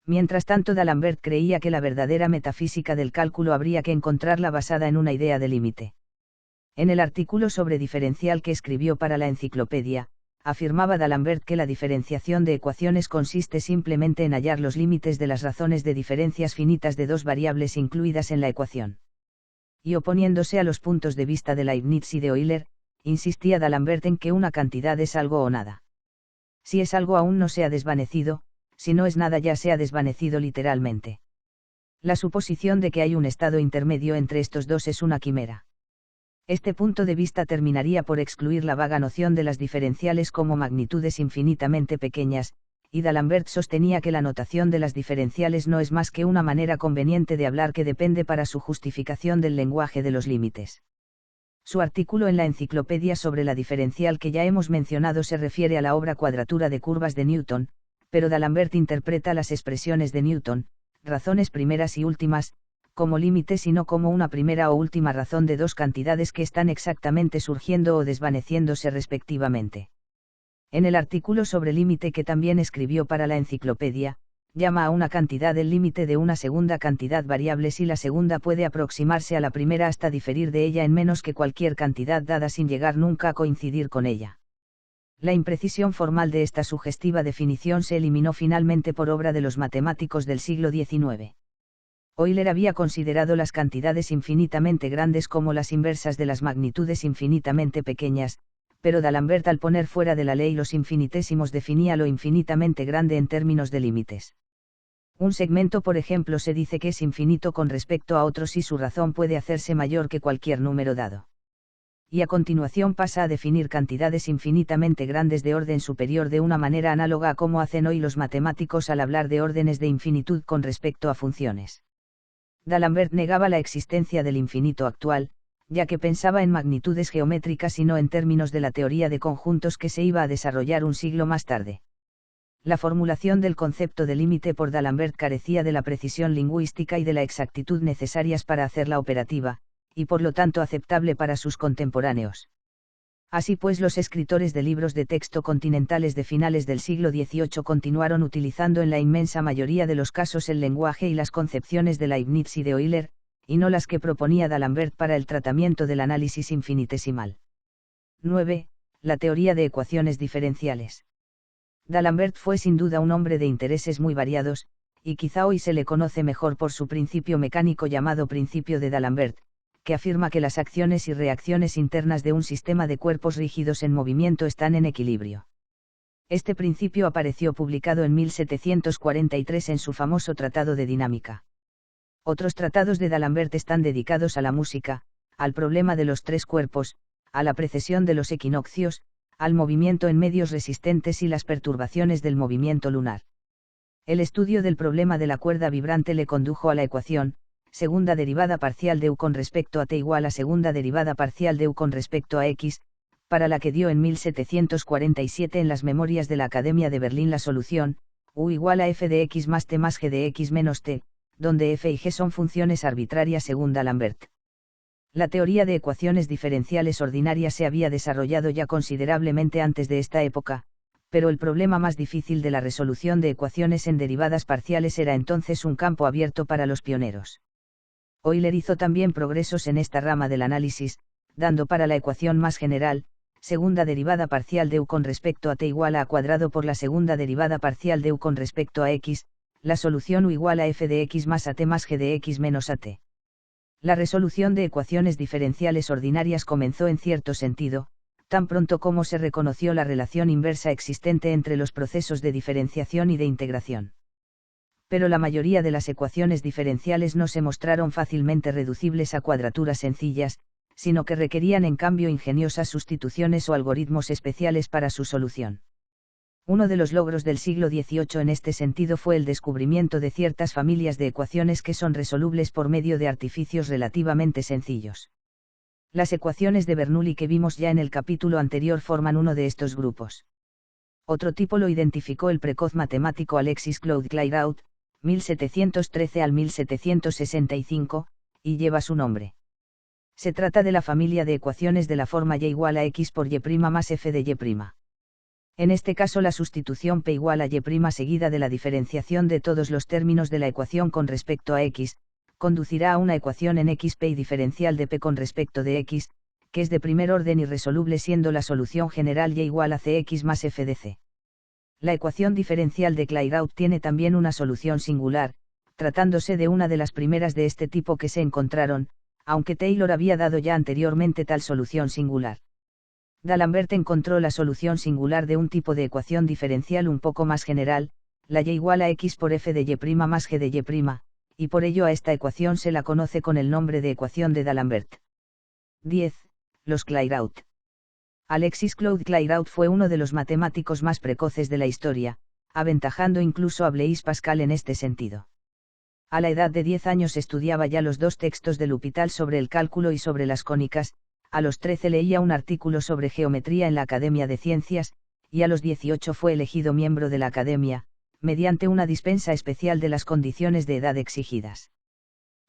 Mientras tanto, D'Alembert creía que la verdadera metafísica del cálculo habría que encontrarla basada en una idea de límite. En el artículo sobre diferencial que escribió para la enciclopedia, afirmaba D'Alembert que la diferenciación de ecuaciones consiste simplemente en hallar los límites de las razones de diferencias finitas de dos variables incluidas en la ecuación. Y oponiéndose a los puntos de vista de Leibniz y de Euler, insistía D'Alembert en que una cantidad es algo o nada. Si es algo aún no se ha desvanecido, si no es nada ya se ha desvanecido literalmente. La suposición de que hay un estado intermedio entre estos dos es una quimera. Este punto de vista terminaría por excluir la vaga noción de las diferenciales como magnitudes infinitamente pequeñas, y D'Alembert sostenía que la notación de las diferenciales no es más que una manera conveniente de hablar que depende para su justificación del lenguaje de los límites. Su artículo en la enciclopedia sobre la diferencial que ya hemos mencionado se refiere a la obra Cuadratura de curvas de Newton, pero D'Alembert interpreta las expresiones de Newton, razones primeras y últimas, como límites y no como una primera o última razón de dos cantidades que están exactamente surgiendo o desvaneciéndose respectivamente. En el artículo sobre límite que también escribió para la enciclopedia, llama a una cantidad el límite de una segunda cantidad variable si la segunda puede aproximarse a la primera hasta diferir de ella en menos que cualquier cantidad dada sin llegar nunca a coincidir con ella. La imprecisión formal de esta sugestiva definición se eliminó finalmente por obra de los matemáticos del siglo XIX. Euler había considerado las cantidades infinitamente grandes como las inversas de las magnitudes infinitamente pequeñas, pero D'Alembert al poner fuera de la ley los infinitésimos definía lo infinitamente grande en términos de límites. Un segmento, por ejemplo, se dice que es infinito con respecto a otro si su razón puede hacerse mayor que cualquier número dado. Y a continuación pasa a definir cantidades infinitamente grandes de orden superior de una manera análoga a cómo hacen hoy los matemáticos al hablar de órdenes de infinitud con respecto a funciones. D'Alembert negaba la existencia del infinito actual, ya que pensaba en magnitudes geométricas y no en términos de la teoría de conjuntos que se iba a desarrollar un siglo más tarde. La formulación del concepto de límite por D'Alembert carecía de la precisión lingüística y de la exactitud necesarias para hacerla operativa, y por lo tanto aceptable para sus contemporáneos. Así pues, los escritores de libros de texto continentales de finales del siglo XVIII continuaron utilizando en la inmensa mayoría de los casos el lenguaje y las concepciones de Leibniz y de Euler, y no las que proponía D'Alembert para el tratamiento del análisis infinitesimal. 9. La teoría de ecuaciones diferenciales. D'Alembert fue sin duda un hombre de intereses muy variados, y quizá hoy se le conoce mejor por su principio mecánico llamado principio de D'Alembert, que afirma que las acciones y reacciones internas de un sistema de cuerpos rígidos en movimiento están en equilibrio. Este principio apareció publicado en 1743 en su famoso Tratado de Dinámica. Otros tratados de D'Alembert están dedicados a la música, al problema de los tres cuerpos, a la precesión de los equinoccios, al movimiento en medios resistentes y las perturbaciones del movimiento lunar. El estudio del problema de la cuerda vibrante le condujo a la ecuación, segunda derivada parcial de u con respecto a t igual a segunda derivada parcial de u con respecto a x, para la que dio en 1747 en las Memorias de la Academia de Berlín la solución, u igual a f de x más t más g de x menos t, donde f y g son funciones arbitrarias según D'Alembert. La teoría de ecuaciones diferenciales ordinarias se había desarrollado ya considerablemente antes de esta época, pero el problema más difícil de la resolución de ecuaciones en derivadas parciales era entonces un campo abierto para los pioneros. Euler hizo también progresos en esta rama del análisis, dando para la ecuación más general, segunda derivada parcial de u con respecto a t igual a a cuadrado por la segunda derivada parcial de u con respecto a x, la solución u igual a f de x más at más g de x menos at. La resolución de ecuaciones diferenciales ordinarias comenzó en cierto sentido, tan pronto como se reconoció la relación inversa existente entre los procesos de diferenciación y de integración. Pero la mayoría de las ecuaciones diferenciales no se mostraron fácilmente reducibles a cuadraturas sencillas, sino que requerían en cambio ingeniosas sustituciones o algoritmos especiales para su solución. Uno de los logros del siglo XVIII en este sentido fue el descubrimiento de ciertas familias de ecuaciones que son resolubles por medio de artificios relativamente sencillos. Las ecuaciones de Bernoulli que vimos ya en el capítulo anterior forman uno de estos grupos. Otro tipo lo identificó el precoz matemático Alexis Claude Clairaut, 1713 al 1765, y lleva su nombre. Se trata de la familia de ecuaciones de la forma y igual a x por y' más f de y'. En este caso la sustitución p igual a y' seguida de la diferenciación de todos los términos de la ecuación con respecto a x, conducirá a una ecuación en xp y diferencial de p con respecto de x, que es de primer orden y resoluble siendo la solución general y igual a cx más f de c. La ecuación diferencial de Clairaut tiene también una solución singular, tratándose de una de las primeras de este tipo que se encontraron, aunque Taylor había dado ya anteriormente tal solución singular. D'Alembert encontró la solución singular de un tipo de ecuación diferencial un poco más general, la y igual a x por f de y' más g de y', y por ello a esta ecuación se la conoce con el nombre de ecuación de D'Alembert. 10. Los Clairaut. Alexis Claude Clairaut fue uno de los matemáticos más precoces de la historia, aventajando incluso a Blaise Pascal en este sentido. A la edad de 10 años estudiaba ya los dos textos de L'Hôpital sobre el cálculo y sobre las cónicas, a los 13 leía un artículo sobre geometría en la Academia de Ciencias, y a los 18 fue elegido miembro de la Academia, mediante una dispensa especial de las condiciones de edad exigidas.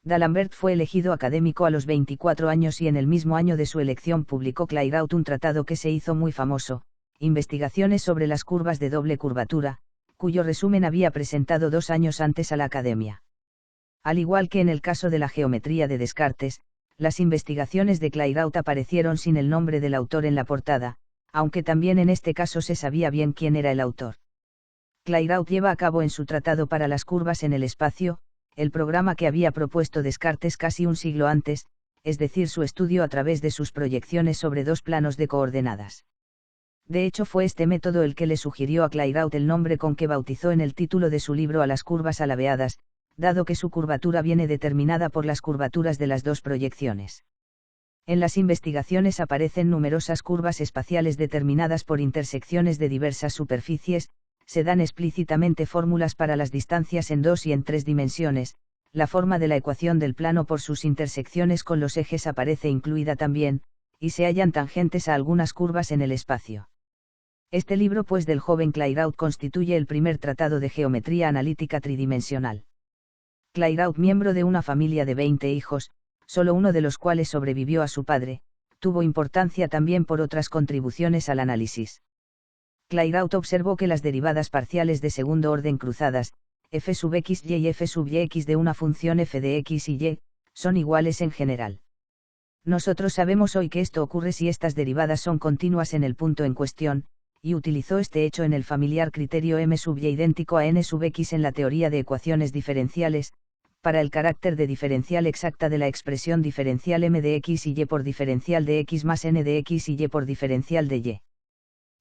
D'Alembert fue elegido académico a los 24 años y en el mismo año de su elección publicó Clairaut un tratado que se hizo muy famoso, Investigaciones sobre las curvas de doble curvatura, cuyo resumen había presentado 2 años antes a la Academia. Al igual que en el caso de la geometría de Descartes, las investigaciones de Clairaut aparecieron sin el nombre del autor en la portada, aunque también en este caso se sabía bien quién era el autor. Clairaut lleva a cabo en su tratado para las curvas en el espacio, el programa que había propuesto Descartes casi un siglo antes, es decir, su estudio a través de sus proyecciones sobre dos planos de coordenadas. De hecho fue este método el que le sugirió a Clairaut el nombre con que bautizó en el título de su libro a las curvas alabeadas, dado que su curvatura viene determinada por las curvaturas de las dos proyecciones. En las investigaciones aparecen numerosas curvas espaciales determinadas por intersecciones de diversas superficies, se dan explícitamente fórmulas para las distancias en 2 y en 3 dimensiones, la forma de la ecuación del plano por sus intersecciones con los ejes aparece incluida también, y se hallan tangentes a algunas curvas en el espacio. Este libro pues del joven Clairaut constituye el primer tratado de geometría analítica tridimensional. Clairaut, miembro de una familia de 20 hijos, solo uno de los cuales sobrevivió a su padre, tuvo importancia también por otras contribuciones al análisis. Clairaut observó que las derivadas parciales de segundo orden cruzadas, f sub x y f sub y x de una función f de x y y, son iguales en general. Nosotros sabemos hoy que esto ocurre si estas derivadas son continuas en el punto en cuestión, y utilizó este hecho en el familiar criterio m sub y idéntico a n sub x en la teoría de ecuaciones diferenciales, para el carácter de diferencial exacta de la expresión diferencial m de x y y por diferencial de x más n de x y y por diferencial de y.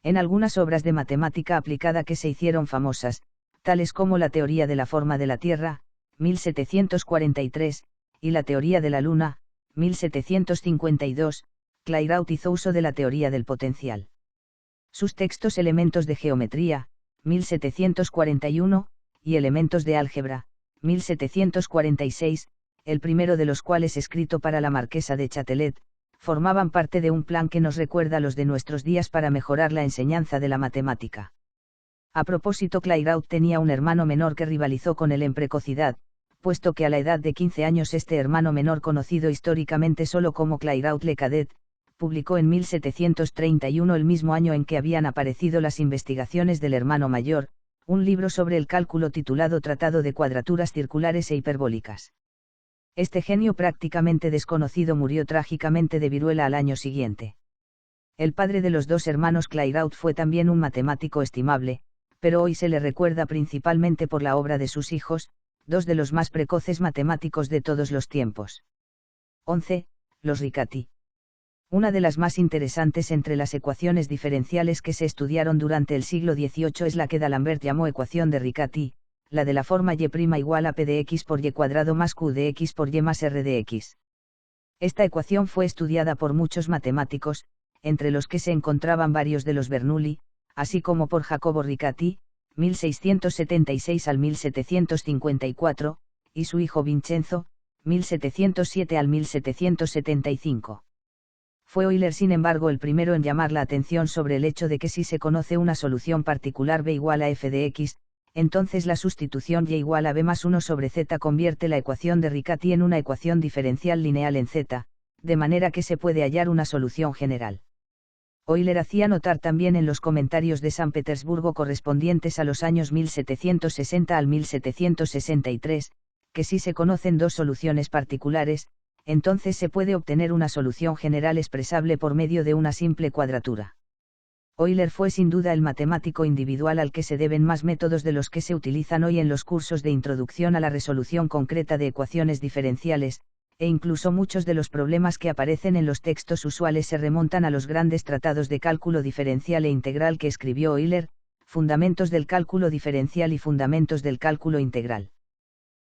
En algunas obras de matemática aplicada que se hicieron famosas, tales como la teoría de la forma de la Tierra, 1743, y la teoría de la Luna, 1752, Clairaut hizo uso de la teoría del potencial. Sus textos Elementos de Geometría, 1741, y Elementos de Álgebra, 1746, el primero de los cuales escrito para la marquesa de Châtelet, formaban parte de un plan que nos recuerda a los de nuestros días para mejorar la enseñanza de la matemática. A propósito, Clairaut tenía un hermano menor que rivalizó con él en precocidad, puesto que a la edad de 15 años este hermano menor, conocido históricamente solo como Clairaut le Cadet, publicó en 1731, el mismo año en que habían aparecido las investigaciones del hermano mayor, un libro sobre el cálculo titulado Tratado de cuadraturas circulares e hiperbólicas. Este genio prácticamente desconocido murió trágicamente de viruela al año siguiente. El padre de los dos hermanos Clairaut fue también un matemático estimable, pero hoy se le recuerda principalmente por la obra de sus hijos, dos de los más precoces matemáticos de todos los tiempos. 11. Los Riccati. Una de las más interesantes entre las ecuaciones diferenciales que se estudiaron durante el siglo XVIII es la que D'Alembert llamó ecuación de Riccati, la de la forma y' igual a p de x por y cuadrado más q de x por y más r de x. Esta ecuación fue estudiada por muchos matemáticos, entre los que se encontraban varios de los Bernoulli, así como por Jacobo Riccati, 1676 al 1754, y su hijo Vincenzo, 1707 al 1775. Fue Euler sin embargo el primero en llamar la atención sobre el hecho de que si se conoce una solución particular b igual a f de x, entonces la sustitución y igual a b más 1 sobre z convierte la ecuación de Riccati en una ecuación diferencial lineal en z, de manera que se puede hallar una solución general. Euler hacía notar también en los comentarios de San Petersburgo correspondientes a los años 1760 al 1763, que si se conocen dos soluciones particulares, entonces se puede obtener una solución general expresable por medio de una simple cuadratura. Euler fue sin duda el matemático individual al que se deben más métodos de los que se utilizan hoy en los cursos de introducción a la resolución concreta de ecuaciones diferenciales, e incluso muchos de los problemas que aparecen en los textos usuales se remontan a los grandes tratados de cálculo diferencial e integral que escribió Euler, Fundamentos del cálculo diferencial y Fundamentos del cálculo integral.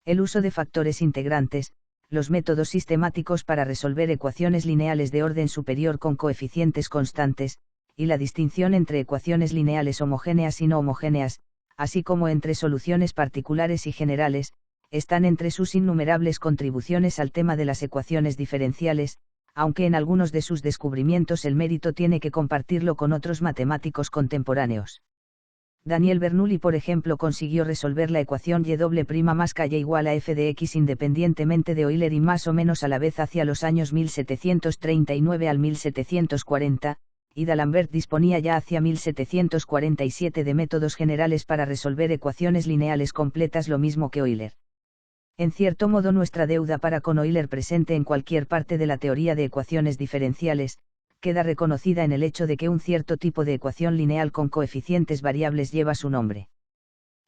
El uso de factores integrantes, los métodos sistemáticos para resolver ecuaciones lineales de orden superior con coeficientes constantes, y la distinción entre ecuaciones lineales homogéneas y no homogéneas, así como entre soluciones particulares y generales, están entre sus innumerables contribuciones al tema de las ecuaciones diferenciales, aunque en algunos de sus descubrimientos el mérito tiene que compartirlo con otros matemáticos contemporáneos. Daniel Bernoulli, por ejemplo, consiguió resolver la ecuación y' más k igual a f de x independientemente de Euler y más o menos a la vez hacia los años 1739 al 1740, y D'Alembert disponía ya hacia 1747 de métodos generales para resolver ecuaciones lineales completas, lo mismo que Euler. En cierto modo nuestra deuda para con Euler, presente en cualquier parte de la teoría de ecuaciones diferenciales, queda reconocida en el hecho de que un cierto tipo de ecuación lineal con coeficientes variables lleva su nombre.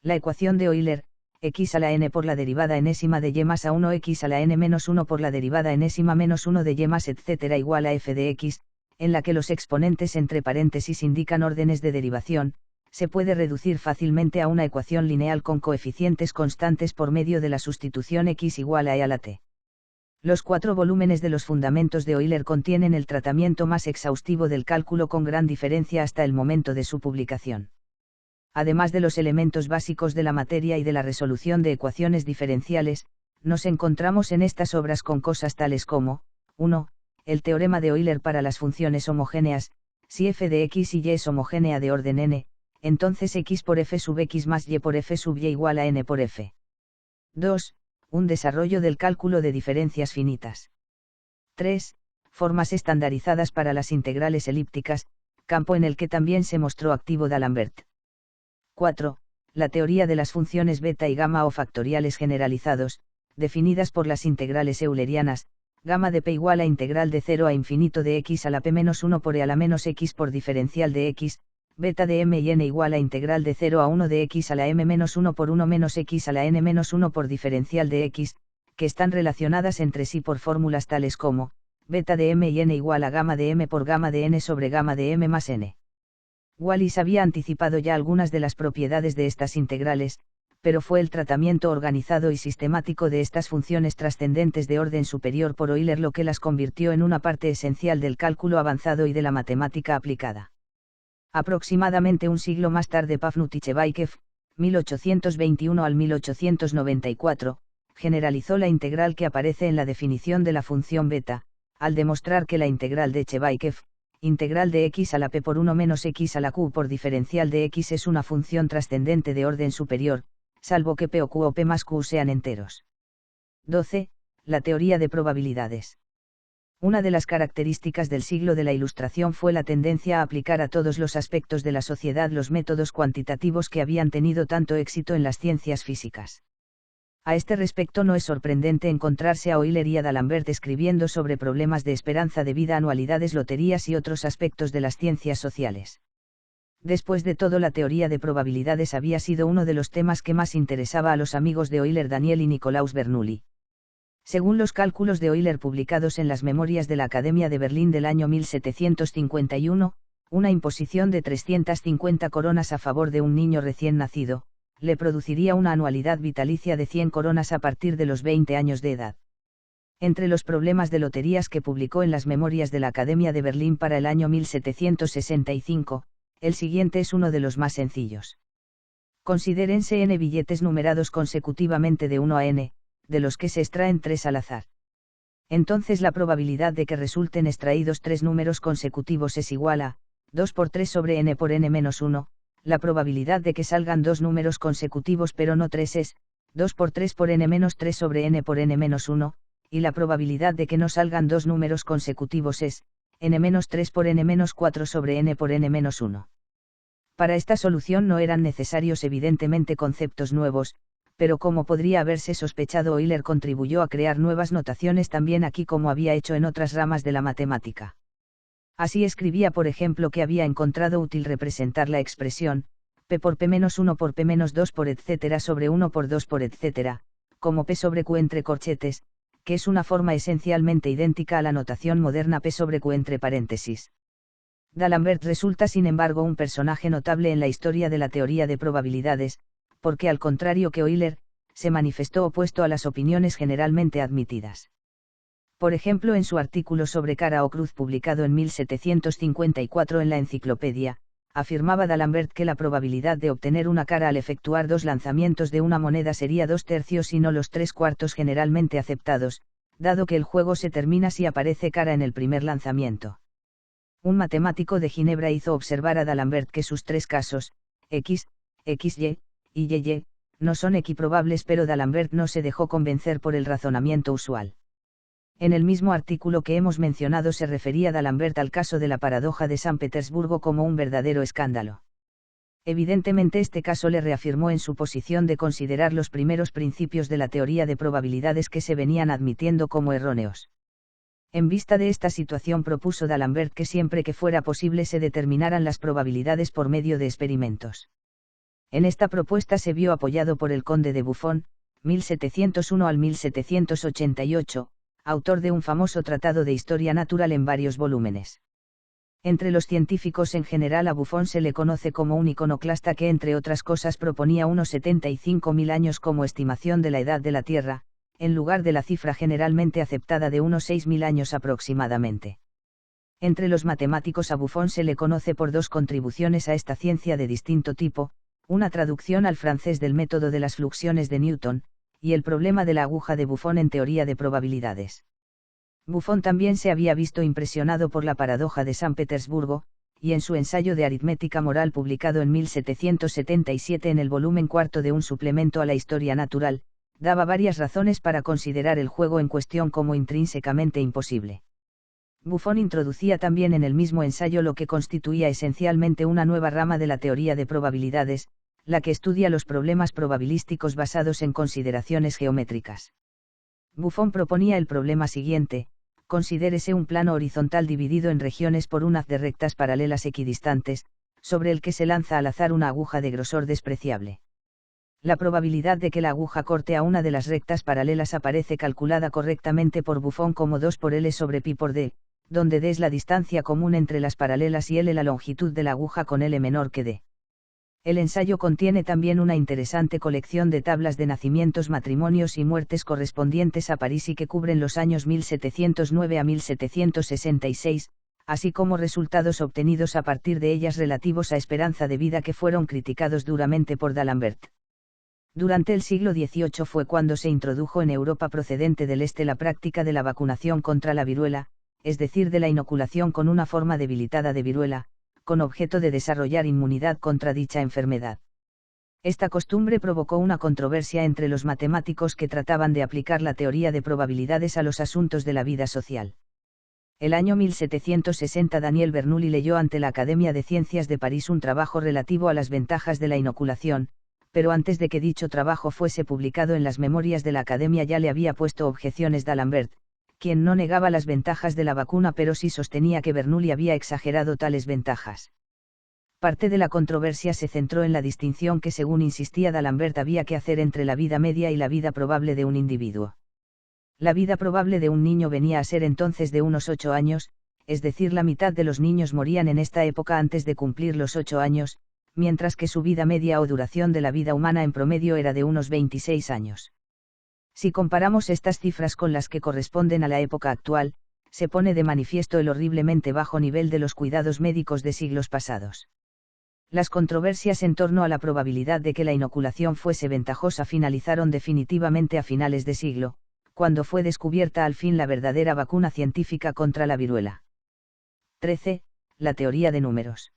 La ecuación de Euler, x a la n por la derivada enésima de y más a 1 x a la n menos 1 por la derivada enésima menos 1 de y más etcétera igual a f de x, en la que los exponentes entre paréntesis indican órdenes de derivación, se puede reducir fácilmente a una ecuación lineal con coeficientes constantes por medio de la sustitución x igual a e a la t. Los 4 volúmenes de los Fundamentos de Euler contienen el tratamiento más exhaustivo del cálculo con gran diferencia hasta el momento de su publicación. Además de los elementos básicos de la materia y de la resolución de ecuaciones diferenciales, nos encontramos en estas obras con cosas tales como, 1. El teorema de Euler para las funciones homogéneas: si f de x y y es homogénea de orden n, entonces x por f sub x más y por f sub y igual a n por f. 2. Un desarrollo del cálculo de diferencias finitas. 3. Formas estandarizadas para las integrales elípticas, campo en el que también se mostró activo D'Alembert. 4. La teoría de las funciones beta y gamma o factoriales generalizados, definidas por las integrales eulerianas, gamma de p igual a integral de 0 a infinito de x a la p menos 1 por e a la menos x por diferencial de x, beta de m y n igual a integral de 0 a 1 de x a la m menos 1 por 1 menos x a la n menos 1 por diferencial de x, que están relacionadas entre sí por fórmulas tales como, beta de m y n igual a gamma de m por gamma de n sobre gamma de m más n. Wallis había anticipado ya algunas de las propiedades de estas integrales, pero fue el tratamiento organizado y sistemático de estas funciones trascendentes de orden superior por Euler lo que las convirtió en una parte esencial del cálculo avanzado y de la matemática aplicada. Aproximadamente un siglo más tarde Pafnut y Chebyshев, 1821 al 1894, generalizó la integral que aparece en la definición de la función beta, al demostrar que la integral de Chebyshев, integral de x a la p por 1 menos x a la q por diferencial de x, es una función trascendente de orden superior, salvo que p o q o p más q sean enteros. 12. La teoría de probabilidades. Una de las características del siglo de la Ilustración fue la tendencia a aplicar a todos los aspectos de la sociedad los métodos cuantitativos que habían tenido tanto éxito en las ciencias físicas. A este respecto no es sorprendente encontrarse a Euler y a D'Alembert escribiendo sobre problemas de esperanza de vida, anualidades, loterías y otros aspectos de las ciencias sociales. Después de todo, la teoría de probabilidades había sido uno de los temas que más interesaba a los amigos de Euler, Daniel y Nicolaus Bernoulli. Según los cálculos de Euler publicados en las Memorias de la Academia de Berlín del año 1751, una imposición de 350 coronas a favor de un niño recién nacido, le produciría una anualidad vitalicia de 100 coronas a partir de los 20 años de edad. Entre los problemas de loterías que publicó en las Memorias de la Academia de Berlín para el año 1765, el siguiente es uno de los más sencillos. Considérense n billetes numerados consecutivamente de 1 a n, de los que se extraen 3 al azar. Entonces la probabilidad de que resulten extraídos 3 números consecutivos es igual a 2 por 3 sobre n por n menos 1, la probabilidad de que salgan 2 números consecutivos pero no 3 es 2 por 3 por n menos 3 sobre n por n menos 1, y la probabilidad de que no salgan 2 números consecutivos es n menos 3 por n menos 4 sobre n por n menos 1. Para esta solución no eran necesarios evidentemente conceptos nuevos, pero como podría haberse sospechado, Euler contribuyó a crear nuevas notaciones también aquí, como había hecho en otras ramas de la matemática. Así escribía, por ejemplo, que había encontrado útil representar la expresión p por p menos 1 por p menos 2 por etc. sobre 1 por 2 por etc., como p sobre q entre corchetes, que es una forma esencialmente idéntica a la notación moderna p sobre q entre paréntesis. D'Alembert resulta sin embargo un personaje notable en la historia de la teoría de probabilidades, porque al contrario que Euler, se manifestó opuesto a las opiniones generalmente admitidas. Por ejemplo, en su artículo sobre cara o cruz publicado en 1754 en la Enciclopedia, afirmaba D'Alembert que la probabilidad de obtener una cara al efectuar 2 lanzamientos de una moneda sería 2/3 y no los 3/4 generalmente aceptados, dado que el juego se termina si aparece cara en el primer lanzamiento. Un matemático de Ginebra hizo observar a D'Alembert que sus 3 casos, x, xy, y y, no son equiprobables, pero D'Alembert no se dejó convencer por el razonamiento usual. En el mismo artículo que hemos mencionado se refería D'Alembert al caso de la paradoja de San Petersburgo como un verdadero escándalo. Evidentemente este caso le reafirmó en su posición de considerar los primeros principios de la teoría de probabilidades que se venían admitiendo como erróneos. En vista de esta situación propuso D'Alembert que siempre que fuera posible se determinaran las probabilidades por medio de experimentos. En esta propuesta se vio apoyado por el conde de Buffon, 1701 al 1788, autor de un famoso tratado de historia natural en varios volúmenes. Entre los científicos en general a Buffon se le conoce como un iconoclasta que entre otras cosas proponía unos 75.000 años como estimación de la edad de la Tierra, en lugar de la cifra generalmente aceptada de unos 6.000 años aproximadamente. Entre los matemáticos a Buffon se le conoce por 2 contribuciones a esta ciencia de distinto tipo, una traducción al francés del método de las fluxiones de Newton, y el problema de la aguja de Buffon en teoría de probabilidades. Buffon también se había visto impresionado por la paradoja de San Petersburgo, y en su ensayo de aritmética moral publicado en 1777 en el volumen 4 de un suplemento a la historia natural, daba varias razones para considerar el juego en cuestión como intrínsecamente imposible. Buffon introducía también en el mismo ensayo lo que constituía esencialmente una nueva rama de la teoría de probabilidades, la que estudia los problemas probabilísticos basados en consideraciones geométricas. Buffon proponía el problema siguiente: considérese un plano horizontal dividido en regiones por un haz de rectas paralelas equidistantes, sobre el que se lanza al azar una aguja de grosor despreciable. La probabilidad de que la aguja corte a una de las rectas paralelas aparece calculada correctamente por Buffon como 2 por L sobre pi por D, donde D es la distancia común entre las paralelas y L la longitud de la aguja con L menor que D. El ensayo contiene también una interesante colección de tablas de nacimientos, matrimonios y muertes correspondientes a París y que cubren los años 1709 a 1766, así como resultados obtenidos a partir de ellas relativos a esperanza de vida que fueron criticados duramente por D'Alembert. Durante el siglo XVIII fue cuando se introdujo en Europa procedente del este la práctica de la vacunación contra la viruela, es decir, de la inoculación con una forma debilitada de viruela, con objeto de desarrollar inmunidad contra dicha enfermedad. Esta costumbre provocó una controversia entre los matemáticos que trataban de aplicar la teoría de probabilidades a los asuntos de la vida social. El año 1760 Daniel Bernoulli leyó ante la Academia de Ciencias de París un trabajo relativo a las ventajas de la inoculación, pero antes de que dicho trabajo fuese publicado en las memorias de la Academia ya le había puesto objeciones D'Alembert, quien no negaba las ventajas de la vacuna pero sí sostenía que Bernoulli había exagerado tales ventajas. Parte de la controversia se centró en la distinción que según insistía D'Alembert había que hacer entre la vida media y la vida probable de un individuo. La vida probable de un niño venía a ser entonces de unos 8 años, es decir, la mitad de los niños morían en esta época antes de cumplir los 8 años, mientras que su vida media o duración de la vida humana en promedio era de unos 26 años. Si comparamos estas cifras con las que corresponden a la época actual, se pone de manifiesto el horriblemente bajo nivel de los cuidados médicos de siglos pasados. Las controversias en torno a la probabilidad de que la inoculación fuese ventajosa finalizaron definitivamente a finales de siglo, cuando fue descubierta al fin la verdadera vacuna científica contra la viruela. 13. La teoría de números.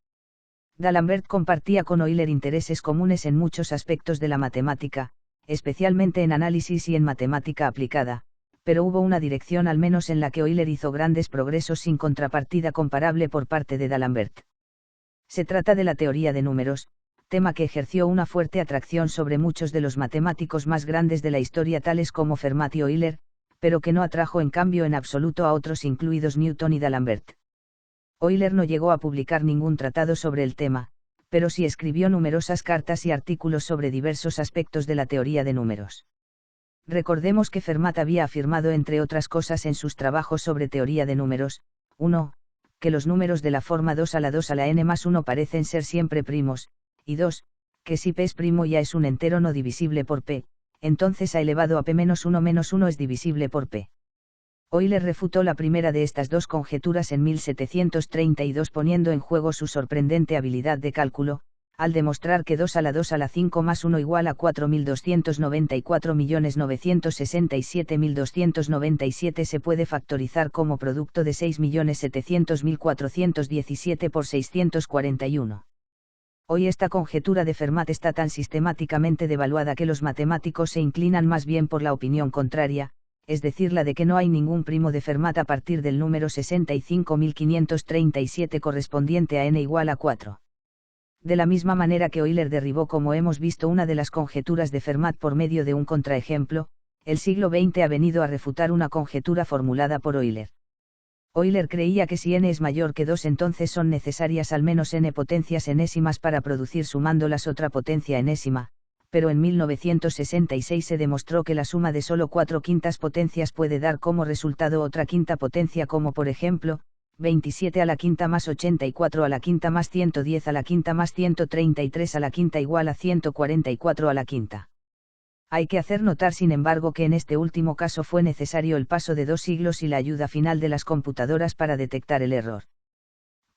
D'Alembert compartía con Euler intereses comunes en muchos aspectos de la matemática, especialmente en análisis y en matemática aplicada, pero hubo una dirección al menos en la que Euler hizo grandes progresos sin contrapartida comparable por parte de D'Alembert. Se trata de la teoría de números, tema que ejerció una fuerte atracción sobre muchos de los matemáticos más grandes de la historia tales como Fermat y Euler, pero que no atrajo en cambio en absoluto a otros incluidos Newton y D'Alembert. Euler no llegó a publicar ningún tratado sobre el tema, pero sí escribió numerosas cartas y artículos sobre diversos aspectos de la teoría de números. Recordemos que Fermat había afirmado entre otras cosas en sus trabajos sobre teoría de números, 1. Que los números de la forma 2 a la 2 a la n más 1 parecen ser siempre primos, y 2, que si p es primo y a es un entero no divisible por p, entonces a elevado a p menos 1 es divisible por p. Euler refutó la primera de estas dos conjeturas en 1732 poniendo en juego su sorprendente habilidad de cálculo, al demostrar que 2 a la 2 a la 5 más 1 igual a 4.294.967.297 se puede factorizar como producto de 6.700.417 por 641. Hoy esta conjetura de Fermat está tan sistemáticamente devaluada que los matemáticos se inclinan más bien por la opinión contraria, es decir, la de que no hay ningún primo de Fermat a partir del número 65.537 correspondiente a n igual a 4. De la misma manera que Euler derribó, como hemos visto, una de las conjeturas de Fermat por medio de un contraejemplo, el siglo XX ha venido a refutar una conjetura formulada por Euler. Euler creía que si n es mayor que 2 entonces son necesarias al menos n potencias enésimas para producir sumándolas otra potencia enésima, pero en 1966 se demostró que la suma de solo 4 quintas potencias puede dar como resultado otra quinta potencia, como por ejemplo, 27 a la quinta más 84 a la quinta más 110 a la quinta más 133 a la quinta igual a 144 a la quinta. Hay que hacer notar sin embargo que en este último caso fue necesario el paso de 2 siglos y la ayuda final de las computadoras para detectar el error.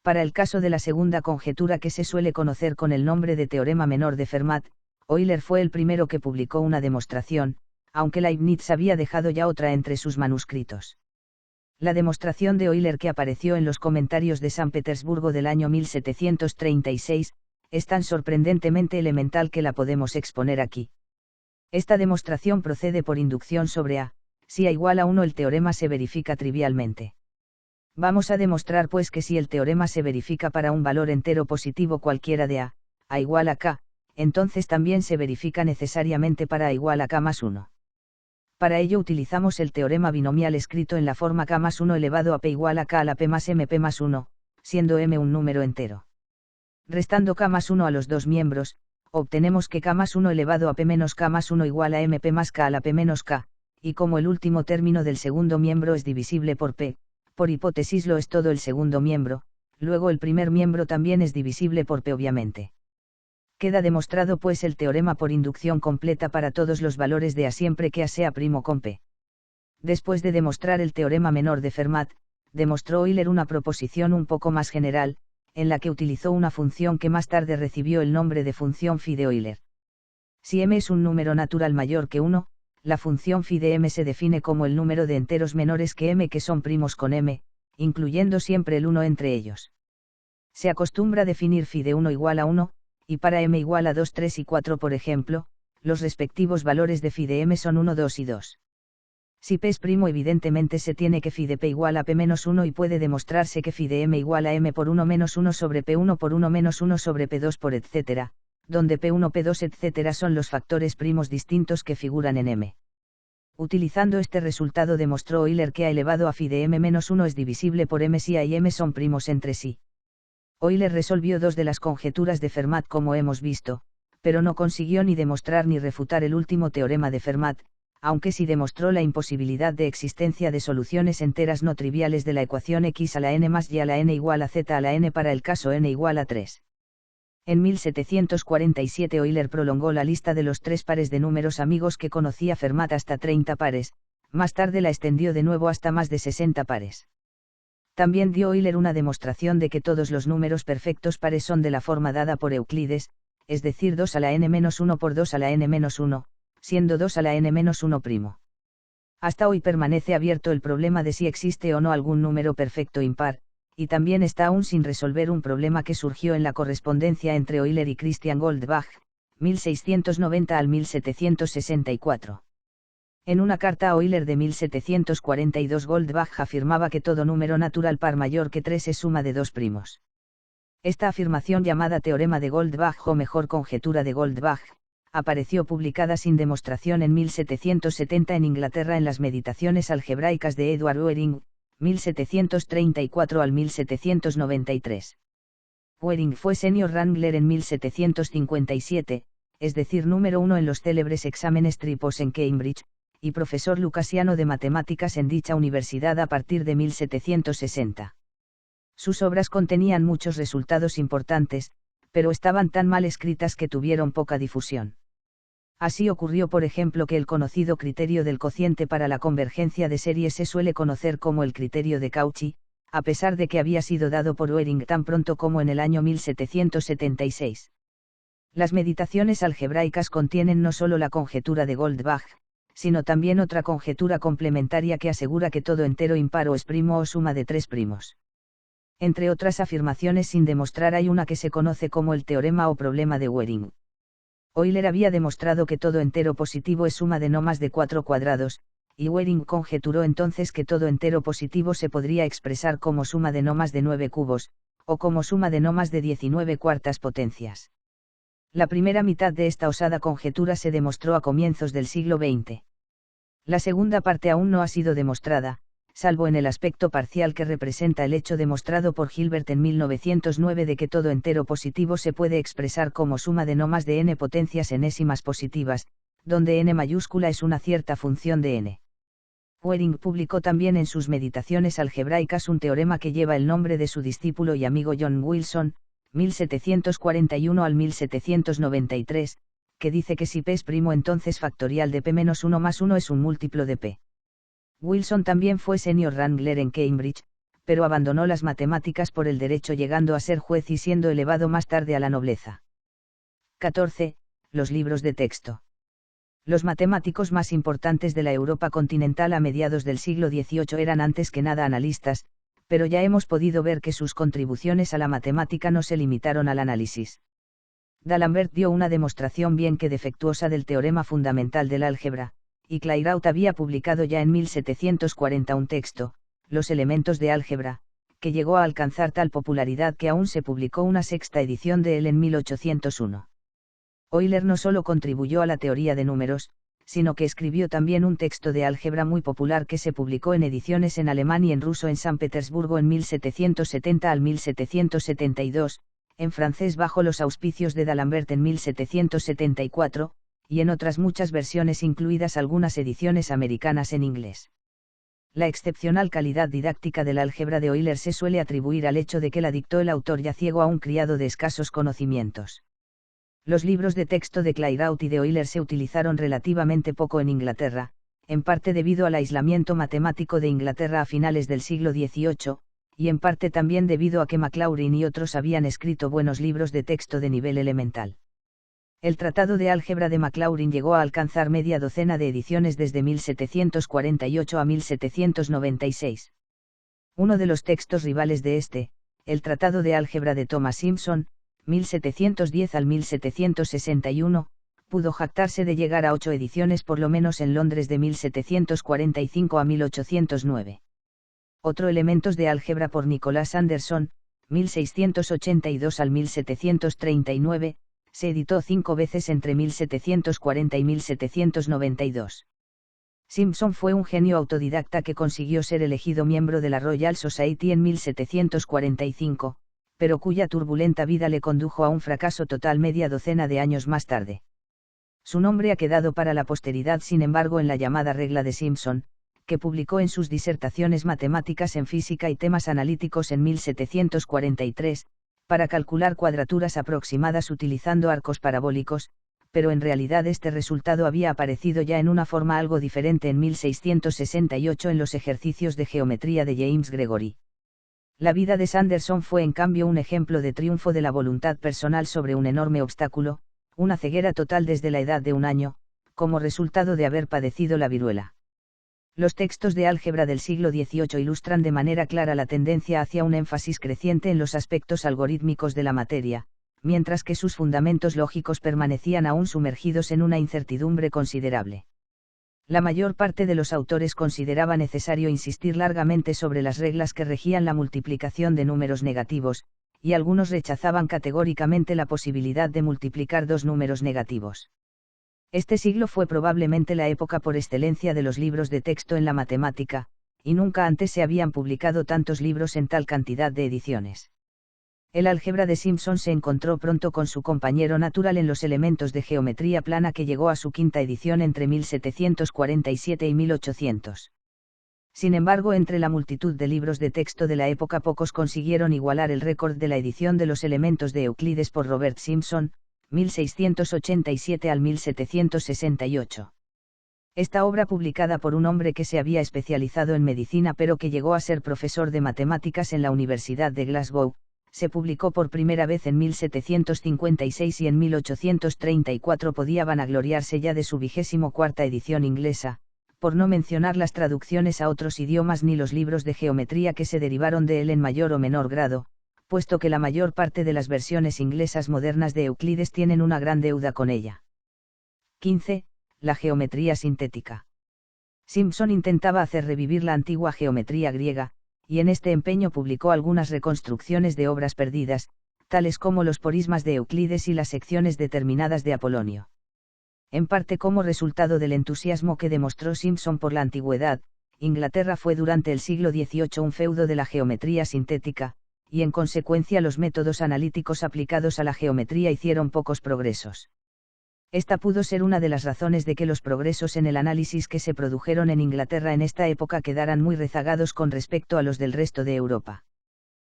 Para el caso de la segunda conjetura, que se suele conocer con el nombre de teorema menor de Fermat, Euler fue el primero que publicó una demostración, aunque Leibniz había dejado ya otra entre sus manuscritos. La demostración de Euler, que apareció en los comentarios de San Petersburgo del año 1736, es tan sorprendentemente elemental que la podemos exponer aquí. Esta demostración procede por inducción sobre A, si A igual a 1 el teorema se verifica trivialmente. Vamos a demostrar pues que si el teorema se verifica para un valor entero positivo cualquiera de A igual a K, entonces también se verifica necesariamente para A igual a K más 1. Para ello utilizamos el teorema binomial escrito en la forma K más 1 elevado a P igual a K a la P más MP más 1, siendo M un número entero. Restando K más 1 a los dos miembros, obtenemos que K más 1 elevado a P menos K más 1 igual a MP más K a la P menos K, y como el último término del segundo miembro es divisible por P, por hipótesis lo es todo el segundo miembro, luego el primer miembro también es divisible por P obviamente. Queda demostrado pues el teorema por inducción completa para todos los valores de A siempre que A sea primo con P. Después de demostrar el teorema menor de Fermat, demostró Euler una proposición un poco más general, en la que utilizó una función que más tarde recibió el nombre de función phi de Euler. Si m es un número natural mayor que 1, la función phi de m se define como el número de enteros menores que m que son primos con m, incluyendo siempre el 1 entre ellos. Se acostumbra definir phi de 1 igual a 1, y para m igual a 2, 3 y 4 por ejemplo, los respectivos valores de phi de m son 1, 2 y 2. Si P' evidentemente se tiene que phi de P igual a P-1 y puede demostrarse que phi de M igual a M por 1 menos 1 sobre P1 por 1 menos 1 sobre P2 por etc., donde P1, P2 etc. son los factores primos distintos que figuran en M. Utilizando este resultado demostró Euler que A elevado a phi de M-1 es divisible por M si A y M son primos entre sí. Euler resolvió dos de las conjeturas de Fermat como hemos visto, pero no consiguió ni demostrar ni refutar el último teorema de Fermat, aunque sí demostró la imposibilidad de existencia de soluciones enteras no triviales de la ecuación x a la n más y a la n igual a z a la n para el caso n igual a 3. En 1747 Euler prolongó la lista de los tres pares de números amigos que conocía Fermat hasta 30 pares, más tarde la extendió de nuevo hasta más de 60 pares. También dio Euler una demostración de que todos los números perfectos pares son de la forma dada por Euclides, es decir 2 a la n-1 por 2 a la n-1, siendo 2 a la n-1'. Hasta hoy permanece abierto el problema de si existe o no algún número perfecto impar, y también está aún sin resolver un problema que surgió en la correspondencia entre Euler y Christian Goldbach, 1690 al 1764. En una carta a Euler de 1742 Goldbach afirmaba que todo número natural par mayor que 3 es suma de dos primos. Esta afirmación llamada teorema de Goldbach o mejor conjetura de Goldbach, apareció publicada sin demostración en 1770 en Inglaterra en las Meditaciones algebraicas de Edward Waring, 1734 al 1793. Waring fue senior wrangler en 1757, es decir número 1 en los célebres exámenes tripos en Cambridge, y profesor lucasiano de matemáticas en dicha universidad a partir de 1760. Sus obras contenían muchos resultados importantes, pero estaban tan mal escritas que tuvieron poca difusión. Así ocurrió por ejemplo que el conocido criterio del cociente para la convergencia de series se suele conocer como el criterio de Cauchy, a pesar de que había sido dado por Waring tan pronto como en el año 1776. Las meditaciones algebraicas contienen no solo la conjetura de Goldbach, sino también otra conjetura complementaria que asegura que todo entero impar o es primo o suma de tres primos. Entre otras afirmaciones sin demostrar hay una que se conoce como el teorema o problema de Waring. Euler había demostrado que todo entero positivo es suma de no más de 4 cuadrados, y Waring conjeturó entonces que todo entero positivo se podría expresar como suma de no más de 9 cubos, o como suma de no más de 19 cuartas potencias. La primera mitad de esta osada conjetura se demostró a comienzos del siglo XX. La segunda parte aún no ha sido demostrada, salvo en el aspecto parcial que representa el hecho demostrado por Hilbert en 1909 de que todo entero positivo se puede expresar como suma de no más de n potencias enésimas positivas, donde n mayúscula es una cierta función de n. Waring publicó también en sus meditaciones algebraicas un teorema que lleva el nombre de su discípulo y amigo John Wilson, 1741 al 1793, que dice que si P es primo entonces factorial de P-1 más 1 es un múltiplo de P. Wilson también fue senior wrangler en Cambridge, pero abandonó las matemáticas por el derecho llegando a ser juez y siendo elevado más tarde a la nobleza. 14. Los libros de texto. Los matemáticos más importantes de la Europa continental a mediados del siglo XVIII eran antes que nada analistas, pero ya hemos podido ver que sus contribuciones a la matemática no se limitaron al análisis. D'Alembert dio una demostración bien que defectuosa del teorema fundamental del álgebra, y Clairaut había publicado ya en 1740 un texto, Los elementos de álgebra, que llegó a alcanzar tal popularidad que aún se publicó una sexta edición de él en 1801. Euler no solo contribuyó a la teoría de números, sino que escribió también un texto de álgebra muy popular que se publicó en ediciones en alemán y en ruso en San Petersburgo en 1770 al 1772, en francés bajo los auspicios de D'Alembert en 1774, y en otras muchas versiones incluidas algunas ediciones americanas en inglés. La excepcional calidad didáctica del álgebra de Euler se suele atribuir al hecho de que la dictó el autor ya ciego a un criado de escasos conocimientos. Los libros de texto de Clairaut y de Euler se utilizaron relativamente poco en Inglaterra, en parte debido al aislamiento matemático de Inglaterra a finales del siglo XVIII, y en parte también debido a que Maclaurin y otros habían escrito buenos libros de texto de nivel elemental. El Tratado de Álgebra de Maclaurin llegó a alcanzar media docena de ediciones desde 1748 a 1796. Uno de los textos rivales de este, el Tratado de Álgebra de Thomas Simpson, 1710 al 1761, pudo jactarse de llegar a 8 ediciones por lo menos en Londres de 1745 a 1809. Otro Elementos de álgebra por Nicholas Anderson, 1682 al 1739, se editó 5 veces entre 1740 y 1792. Simpson fue un genio autodidacta que consiguió ser elegido miembro de la Royal Society en 1745, pero cuya turbulenta vida le condujo a un fracaso total media docena de años más tarde. Su nombre ha quedado para la posteridad, sin embargo, en la llamada regla de Simpson, que publicó en sus disertaciones matemáticas en física y temas analíticos en 1743, para calcular cuadraturas aproximadas utilizando arcos parabólicos, pero en realidad este resultado había aparecido ya en una forma algo diferente en 1668 en los ejercicios de geometría de James Gregory. La vida de Sanderson fue en cambio un ejemplo de triunfo de la voluntad personal sobre un enorme obstáculo, una ceguera total desde la edad de 1 año, como resultado de haber padecido la viruela. Los textos de álgebra del siglo XVIII ilustran de manera clara la tendencia hacia un énfasis creciente en los aspectos algorítmicos de la materia, mientras que sus fundamentos lógicos permanecían aún sumergidos en una incertidumbre considerable. La mayor parte de los autores consideraba necesario insistir largamente sobre las reglas que regían la multiplicación de números negativos, y algunos rechazaban categóricamente la posibilidad de multiplicar dos números negativos. Este siglo fue probablemente la época por excelencia de los libros de texto en la matemática, y nunca antes se habían publicado tantos libros en tal cantidad de ediciones. El álgebra de Simpson se encontró pronto con su compañero natural en los elementos de geometría plana, que llegó a su 5ª edición entre 1747 y 1800. Sin embargo, entre la multitud de libros de texto de la época pocos consiguieron igualar el récord de la edición de los elementos de Euclides por Robert Simpson, 1687 al 1768. Esta obra, publicada por un hombre que se había especializado en medicina pero que llegó a ser profesor de matemáticas en la Universidad de Glasgow, se publicó por primera vez en 1756 y en 1834 podía vanagloriarse ya de su 24ª edición inglesa, por no mencionar las traducciones a otros idiomas ni los libros de geometría que se derivaron de él en mayor o menor grado, puesto que la mayor parte de las versiones inglesas modernas de Euclides tienen una gran deuda con ella. 15. La geometría sintética. Simpson intentaba hacer revivir la antigua geometría griega, y en este empeño publicó algunas reconstrucciones de obras perdidas, tales como los porismas de Euclides y las secciones determinadas de Apolonio. En parte como resultado del entusiasmo que demostró Simpson por la antigüedad, Inglaterra fue durante el siglo XVIII un feudo de la geometría sintética, y en consecuencia los métodos analíticos aplicados a la geometría hicieron pocos progresos. Esta pudo ser una de las razones de que los progresos en el análisis que se produjeron en Inglaterra en esta época quedaran muy rezagados con respecto a los del resto de Europa.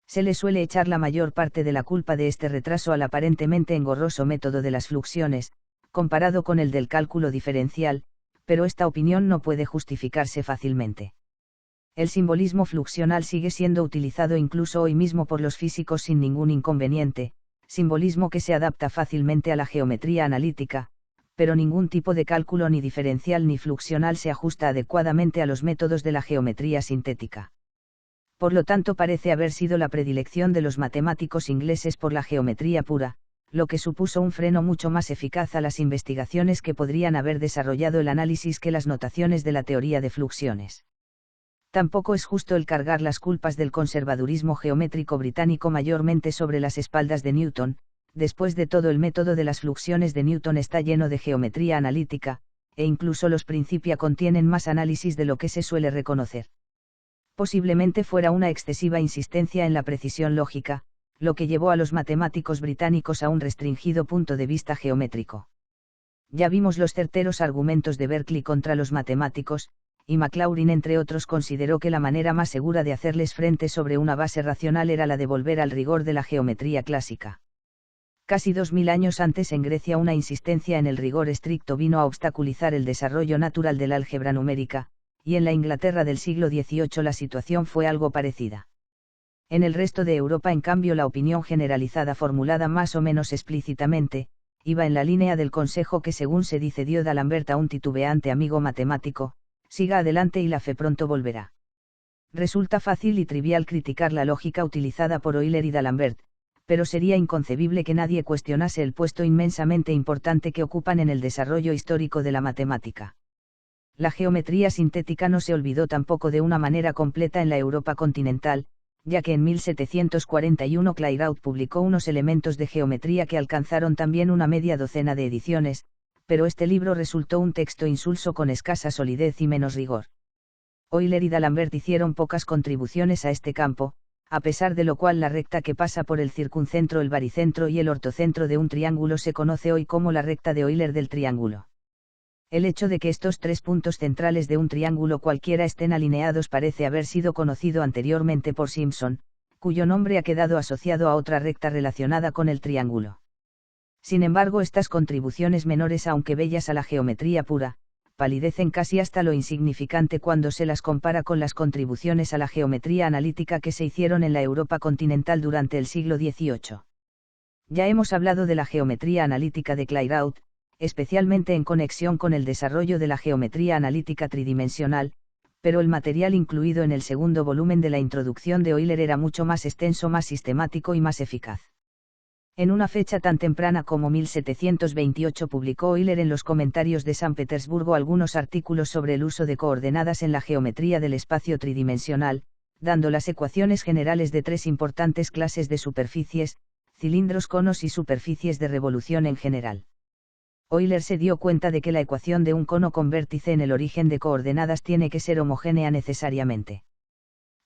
Se le suele echar la mayor parte de la culpa de este retraso al aparentemente engorroso método de las fluxiones, comparado con el del cálculo diferencial, pero esta opinión no puede justificarse fácilmente. El simbolismo fluxional sigue siendo utilizado incluso hoy mismo por los físicos sin ningún inconveniente, simbolismo que se adapta fácilmente a la geometría analítica, pero ningún tipo de cálculo ni diferencial ni fluxional se ajusta adecuadamente a los métodos de la geometría sintética. Por lo tanto, parece haber sido la predilección de los matemáticos ingleses por la geometría pura, lo que supuso un freno mucho más eficaz a las investigaciones que podrían haber desarrollado el análisis que las notaciones de la teoría de fluxiones. Tampoco es justo el cargar las culpas del conservadurismo geométrico británico mayormente sobre las espaldas de Newton. Después de todo, el método de las fluxiones de Newton está lleno de geometría analítica, e incluso los Principia contienen más análisis de lo que se suele reconocer. Posiblemente fuera una excesiva insistencia en la precisión lógica, lo que llevó a los matemáticos británicos a un restringido punto de vista geométrico. Ya vimos los certeros argumentos de Berkeley contra los matemáticos, y Maclaurin entre otros consideró que la manera más segura de hacerles frente sobre una base racional era la de volver al rigor de la geometría clásica. Casi 2000 años antes en Grecia una insistencia en el rigor estricto vino a obstaculizar el desarrollo natural del álgebra numérica, y en la Inglaterra del siglo XVIII la situación fue algo parecida. En el resto de Europa, en cambio, la opinión generalizada formulada más o menos explícitamente, iba en la línea del consejo que, según se dice, dio D'Alembert a un titubeante amigo matemático: siga adelante y la fe pronto volverá. Resulta fácil y trivial criticar la lógica utilizada por Euler y D'Alembert, pero sería inconcebible que nadie cuestionase el puesto inmensamente importante que ocupan en el desarrollo histórico de la matemática. La geometría sintética no se olvidó tampoco de una manera completa en la Europa continental, ya que en 1741 Clairaut publicó unos elementos de geometría que alcanzaron también una media docena de ediciones, pero este libro resultó un texto insulso con escasa solidez y menos rigor. Euler y D'Alembert hicieron pocas contribuciones a este campo, a pesar de lo cual la recta que pasa por el circuncentro, el baricentro y el ortocentro de un triángulo se conoce hoy como la recta de Euler del triángulo. El hecho de que estos tres puntos centrales de un triángulo cualquiera estén alineados parece haber sido conocido anteriormente por Simpson, cuyo nombre ha quedado asociado a otra recta relacionada con el triángulo. Sin embargo, estas contribuciones menores, aunque bellas a la geometría pura, palidecen casi hasta lo insignificante cuando se las compara con las contribuciones a la geometría analítica que se hicieron en la Europa continental durante el siglo XVIII. Ya hemos hablado de la geometría analítica de Clairaut, especialmente en conexión con el desarrollo de la geometría analítica tridimensional, pero el material incluido en el segundo volumen de la introducción de Euler era mucho más extenso, más sistemático y más eficaz. En una fecha tan temprana como 1728 publicó Euler en los Comentarios de San Petersburgo algunos artículos sobre el uso de coordenadas en la geometría del espacio tridimensional, dando las ecuaciones generales de tres importantes clases de superficies, cilindros, conos y superficies de revolución en general. Euler se dio cuenta de que la ecuación de un cono con vértice en el origen de coordenadas tiene que ser homogénea necesariamente.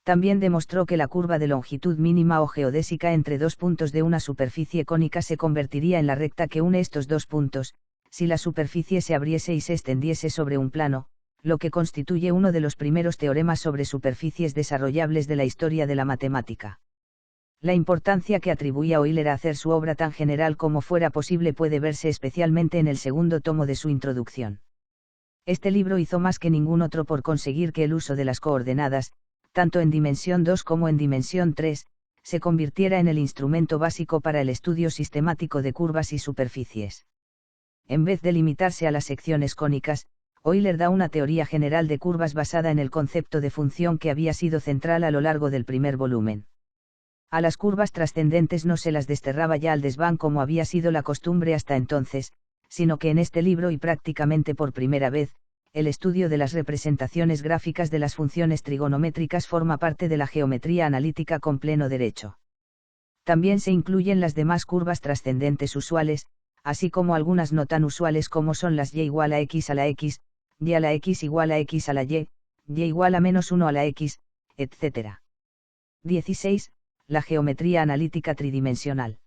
También demostró que la curva de longitud mínima o geodésica entre dos puntos de una superficie cónica se convertiría en la recta que une estos dos puntos, si la superficie se abriese y se extendiese sobre un plano, lo que constituye uno de los primeros teoremas sobre superficies desarrollables de la historia de la matemática. La importancia que atribuía Euler a hacer su obra tan general como fuera posible puede verse especialmente en el segundo tomo de su introducción. Este libro hizo más que ningún otro por conseguir que el uso de las coordenadas, tanto en dimensión 2 como en dimensión 3, se convirtiera en el instrumento básico para el estudio sistemático de curvas y superficies. En vez de limitarse a las secciones cónicas, Euler da una teoría general de curvas basada en el concepto de función que había sido central a lo largo del primer volumen. A las curvas trascendentes no se las desterraba ya al desván como había sido la costumbre hasta entonces, sino que en este libro y prácticamente por primera vez, el estudio de las representaciones gráficas de las funciones trigonométricas forma parte de la geometría analítica con pleno derecho. También se incluyen las demás curvas trascendentes usuales, así como algunas no tan usuales como son las y igual a x a la x, y a la x igual a x a la y igual a -1 a la x, etc. 16. La geometría analítica tridimensional.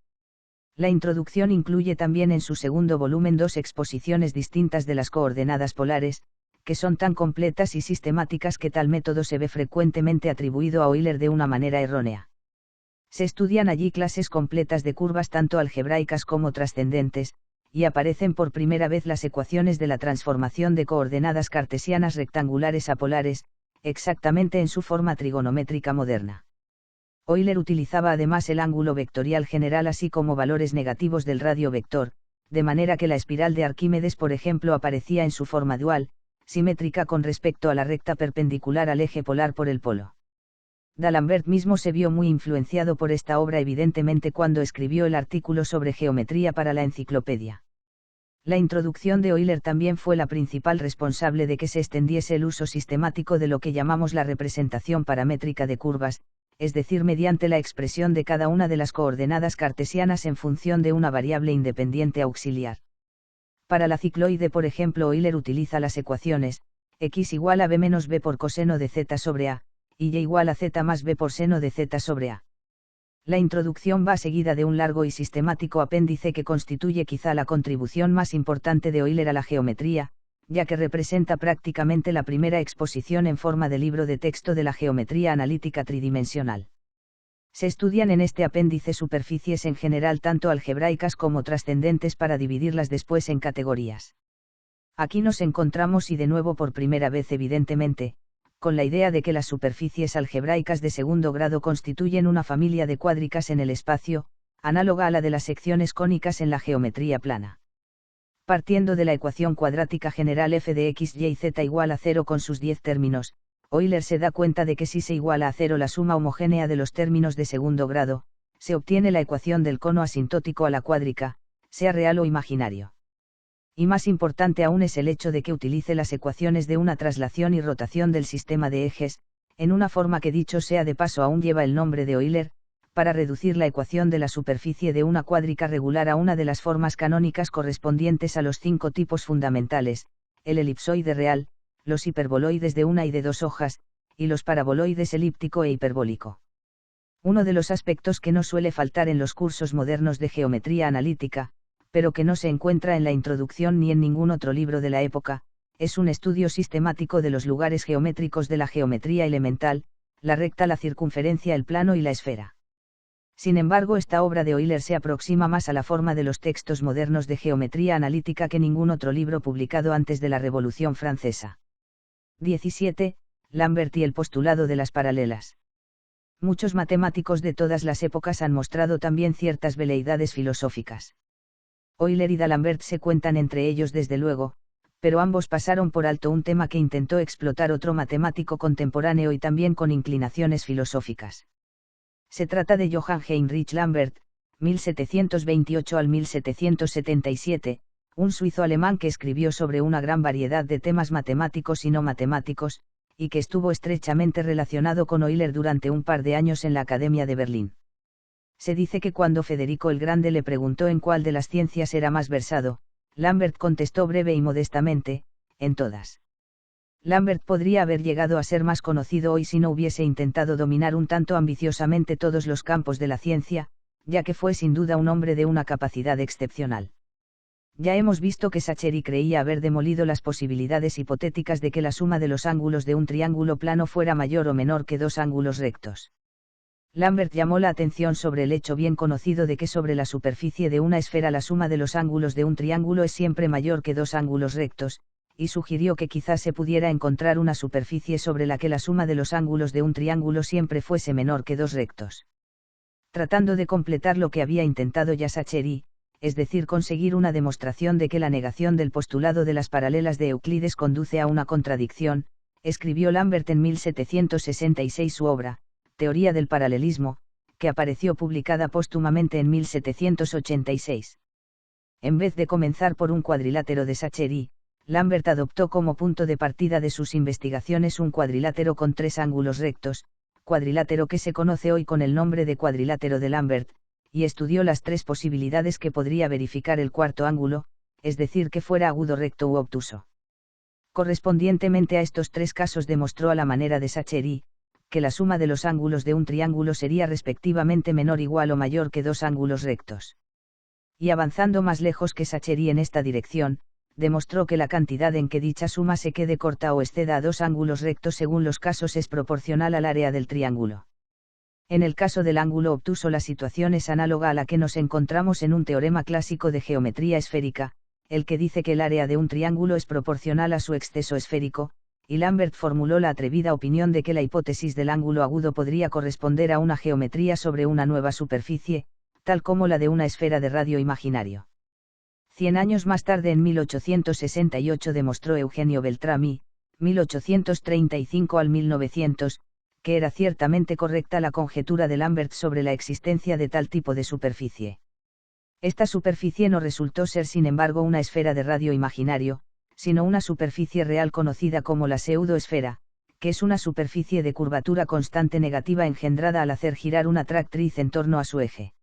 La introducción incluye también en su segundo volumen dos exposiciones distintas de las coordenadas polares, que son tan completas y sistemáticas que tal método se ve frecuentemente atribuido a Euler de una manera errónea. Se estudian allí clases completas de curvas tanto algebraicas como trascendentes, y aparecen por primera vez las ecuaciones de la transformación de coordenadas cartesianas rectangulares a polares, exactamente en su forma trigonométrica moderna. Euler utilizaba además el ángulo vectorial general así como valores negativos del radio vector, de manera que la espiral de Arquímedes, por ejemplo, aparecía en su forma dual, simétrica con respecto a la recta perpendicular al eje polar por el polo. D'Alembert mismo se vio muy influenciado por esta obra evidentemente cuando escribió el artículo sobre geometría para la enciclopedia. La introducción de Euler también fue la principal responsable de que se extendiese el uso sistemático de lo que llamamos la representación paramétrica de curvas, es decir, mediante la expresión de cada una de las coordenadas cartesianas en función de una variable independiente auxiliar. Para la cicloide, por ejemplo, Euler utiliza las ecuaciones x igual a b menos b por coseno de z sobre a, y y igual a z más b por seno de z sobre a. La introducción va seguida de un largo y sistemático apéndice que constituye quizá la contribución más importante de Euler a la geometría, ya que representa prácticamente la primera exposición en forma de libro de texto de la geometría analítica tridimensional. Se estudian en este apéndice superficies en general tanto algebraicas como trascendentes para dividirlas después en categorías. Aquí nos encontramos y de nuevo por primera vez evidentemente, con la idea de que las superficies algebraicas de segundo grado constituyen una familia de cuádricas en el espacio, análoga a la de las secciones cónicas en la geometría plana. Partiendo de la ecuación cuadrática general f de x, y z igual a 0 con sus 10 términos, Euler se da cuenta de que si se iguala a 0 la suma homogénea de los términos de segundo grado, se obtiene la ecuación del cono asintótico a la cuádrica, sea real o imaginario. Y más importante aún es el hecho de que utilice las ecuaciones de una traslación y rotación del sistema de ejes, en una forma que dicho sea de paso aún lleva el nombre de Euler, para reducir la ecuación de la superficie de una cuádrica regular a una de las formas canónicas correspondientes a los 5 tipos fundamentales, el elipsoide real, los hiperboloides de una y de dos hojas, y los paraboloides elíptico e hiperbólico. Uno de los aspectos que no suele faltar en los cursos modernos de geometría analítica, pero que no se encuentra en la introducción ni en ningún otro libro de la época, es un estudio sistemático de los lugares geométricos de la geometría elemental, la recta, la circunferencia, el plano y la esfera. Sin embargo, esta obra de Euler se aproxima más a la forma de los textos modernos de geometría analítica que ningún otro libro publicado antes de la Revolución Francesa. 17. Lambert y el postulado de las paralelas. Muchos matemáticos de todas las épocas han mostrado también ciertas veleidades filosóficas. Euler y D'Alembert se cuentan entre ellos desde luego, pero ambos pasaron por alto un tema que intentó explotar otro matemático contemporáneo y también con inclinaciones filosóficas. Se trata de Johann Heinrich Lambert, 1728 al 1777, un suizo alemán que escribió sobre una gran variedad de temas matemáticos y no matemáticos, y que estuvo estrechamente relacionado con Euler durante un par de años en la Academia de Berlín. Se dice que cuando Federico el Grande le preguntó en cuál de las ciencias era más versado, Lambert contestó breve y modestamente, en todas. Lambert podría haber llegado a ser más conocido hoy si no hubiese intentado dominar un tanto ambiciosamente todos los campos de la ciencia, ya que fue sin duda un hombre de una capacidad excepcional. Ya hemos visto que Saccheri creía haber demolido las posibilidades hipotéticas de que la suma de los ángulos de un triángulo plano fuera mayor o menor que dos ángulos rectos. Lambert llamó la atención sobre el hecho bien conocido de que sobre la superficie de una esfera la suma de los ángulos de un triángulo es siempre mayor que dos ángulos rectos, y sugirió que quizás se pudiera encontrar una superficie sobre la que la suma de los ángulos de un triángulo siempre fuese menor que dos rectos. Tratando de completar lo que había intentado ya Saccheri, es decir, conseguir una demostración de que la negación del postulado de las paralelas de Euclides conduce a una contradicción, escribió Lambert en 1766 su obra, Teoría del paralelismo, que apareció publicada póstumamente en 1786. En vez de comenzar por un cuadrilátero de Saccheri, Lambert adoptó como punto de partida de sus investigaciones un cuadrilátero con tres ángulos rectos, cuadrilátero que se conoce hoy con el nombre de cuadrilátero de Lambert, y estudió las tres posibilidades que podría verificar el cuarto ángulo, es decir, que fuera agudo, recto u obtuso. Correspondientemente a estos tres casos demostró a la manera de Saccheri, que la suma de los ángulos de un triángulo sería respectivamente menor, igual o mayor que dos ángulos rectos. Y avanzando más lejos que Saccheri en esta dirección, demostró que la cantidad en que dicha suma se quede corta o exceda a dos ángulos rectos según los casos es proporcional al área del triángulo. En el caso del ángulo obtuso la situación es análoga a la que nos encontramos en un teorema clásico de geometría esférica, el que dice que el área de un triángulo es proporcional a su exceso esférico, y Lambert formuló la atrevida opinión de que la hipótesis del ángulo agudo podría corresponder a una geometría sobre una nueva superficie, tal como la de una esfera de radio imaginario. 100 años más tarde, en 1868, demostró Eugenio Beltrami, 1835 al 1900, que era ciertamente correcta la conjetura de Lambert sobre la existencia de tal tipo de superficie. Esta superficie no resultó ser, sin embargo, una esfera de radio imaginario, sino una superficie real conocida como la pseudoesfera, que es una superficie de curvatura constante negativa engendrada al hacer girar una tractriz en torno a su eje.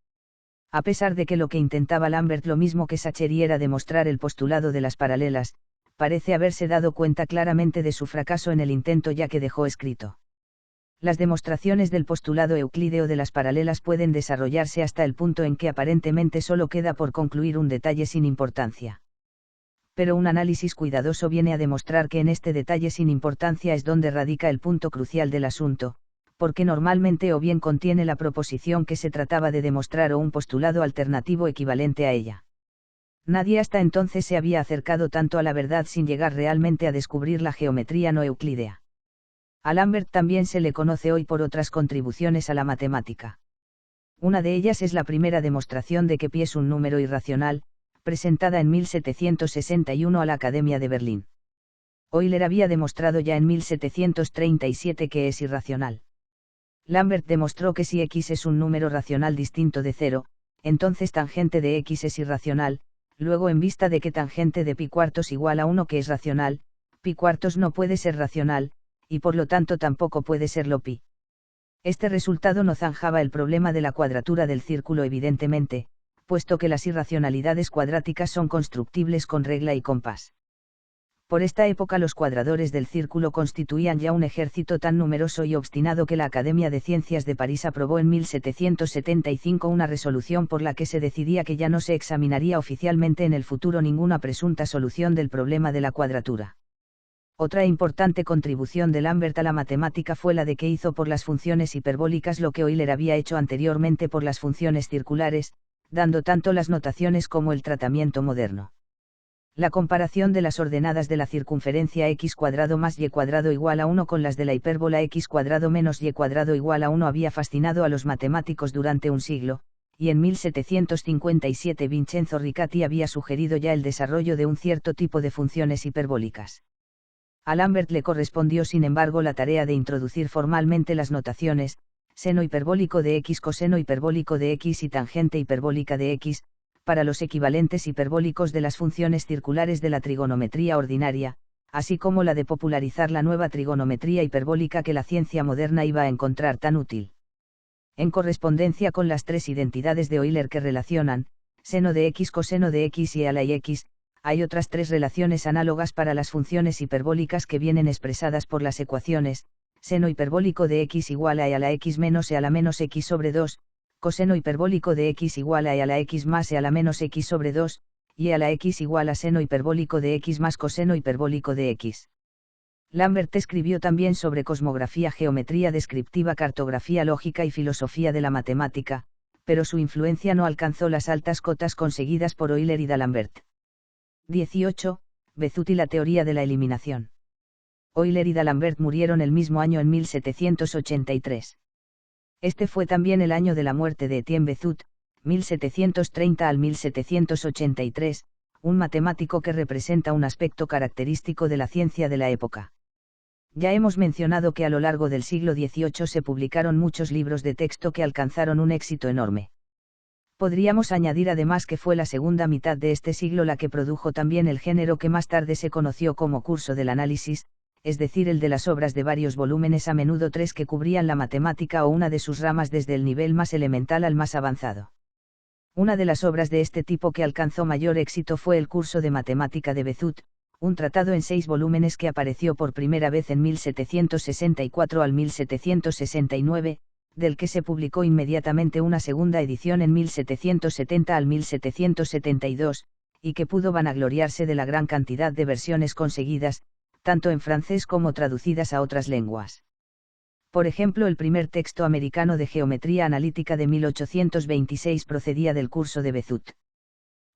A pesar de que lo que intentaba Lambert, lo mismo que Saccheri, era demostrar el postulado de las paralelas, parece haberse dado cuenta claramente de su fracaso en el intento, ya que dejó escrito: las demostraciones del postulado euclídeo de las paralelas pueden desarrollarse hasta el punto en que aparentemente solo queda por concluir un detalle sin importancia. Pero un análisis cuidadoso viene a demostrar que en este detalle sin importancia es donde radica el punto crucial del asunto, porque normalmente o bien contiene la proposición que se trataba de demostrar o un postulado alternativo equivalente a ella. Nadie hasta entonces se había acercado tanto a la verdad sin llegar realmente a descubrir la geometría no euclídea. A Lambert también se le conoce hoy por otras contribuciones a la matemática. Una de ellas es la primera demostración de que pi es un número irracional, presentada en 1761 a la Academia de Berlín. Euler había demostrado ya en 1737 que es irracional. Lambert demostró que si x es un número racional distinto de 0, entonces tangente de x es irracional. Luego, en vista de que tangente de pi cuartos igual a 1 que es racional, pi cuartos no puede ser racional, y por lo tanto tampoco puede serlo pi. Este resultado no zanjaba el problema de la cuadratura del círculo evidentemente, puesto que las irracionalidades cuadráticas son constructibles con regla y compás. Por esta época los cuadradores del círculo constituían ya un ejército tan numeroso y obstinado que la Academia de Ciencias de París aprobó en 1775 una resolución por la que se decidía que ya no se examinaría oficialmente en el futuro ninguna presunta solución del problema de la cuadratura. Otra importante contribución de Lambert a la matemática fue la de que hizo por las funciones hiperbólicas lo que Euler había hecho anteriormente por las funciones circulares, dando tanto las notaciones como el tratamiento moderno. La comparación de las ordenadas de la circunferencia x cuadrado más y cuadrado igual a 1 con las de la hipérbola x cuadrado menos y cuadrado igual a 1 había fascinado a los matemáticos durante un siglo, y en 1757 Vincenzo Riccati había sugerido ya el desarrollo de un cierto tipo de funciones hiperbólicas. A Lambert le correspondió sin embargo la tarea de introducir formalmente las notaciones, seno hiperbólico de x, coseno hiperbólico de x y tangente hiperbólica de x, para los equivalentes hiperbólicos de las funciones circulares de la trigonometría ordinaria, así como la de popularizar la nueva trigonometría hiperbólica que la ciencia moderna iba a encontrar tan útil. En correspondencia con las tres identidades de Euler que relacionan, seno de x, coseno de x y ala y x, hay otras tres relaciones análogas para las funciones hiperbólicas que vienen expresadas por las ecuaciones, seno hiperbólico de x igual a la x menos e a la menos x sobre 2, coseno hiperbólico de x igual a la x más e a la menos x sobre 2, y a la x igual a seno hiperbólico de x más coseno hiperbólico de x. Lambert escribió también sobre cosmografía, geometría descriptiva, cartografía lógica y filosofía de la matemática, pero su influencia no alcanzó las altas cotas conseguidas por Euler y D'Alembert. 18. Bezout y la teoría de la eliminación. Euler y D'Alembert murieron el mismo año en 1783. Este fue también el año de la muerte de Etienne Bezout, 1730 al 1783, un matemático que representa un aspecto característico de la ciencia de la época. Ya hemos mencionado que a lo largo del siglo XVIII se publicaron muchos libros de texto que alcanzaron un éxito enorme. Podríamos añadir además que fue la segunda mitad de este siglo la que produjo también el género que más tarde se conoció como curso del análisis, es decir, el de las obras de varios volúmenes, a menudo tres, que cubrían la matemática o una de sus ramas desde el nivel más elemental al más avanzado. Una de las obras de este tipo que alcanzó mayor éxito fue el curso de matemática de Bezout, un tratado en 6 volúmenes que apareció por primera vez en 1764 al 1769, del que se publicó inmediatamente una segunda edición en 1770 al 1772, y que pudo vanagloriarse de la gran cantidad de versiones conseguidas, tanto en francés como traducidas a otras lenguas. Por ejemplo, el primer texto americano de geometría analítica de 1826 procedía del curso de Bezout.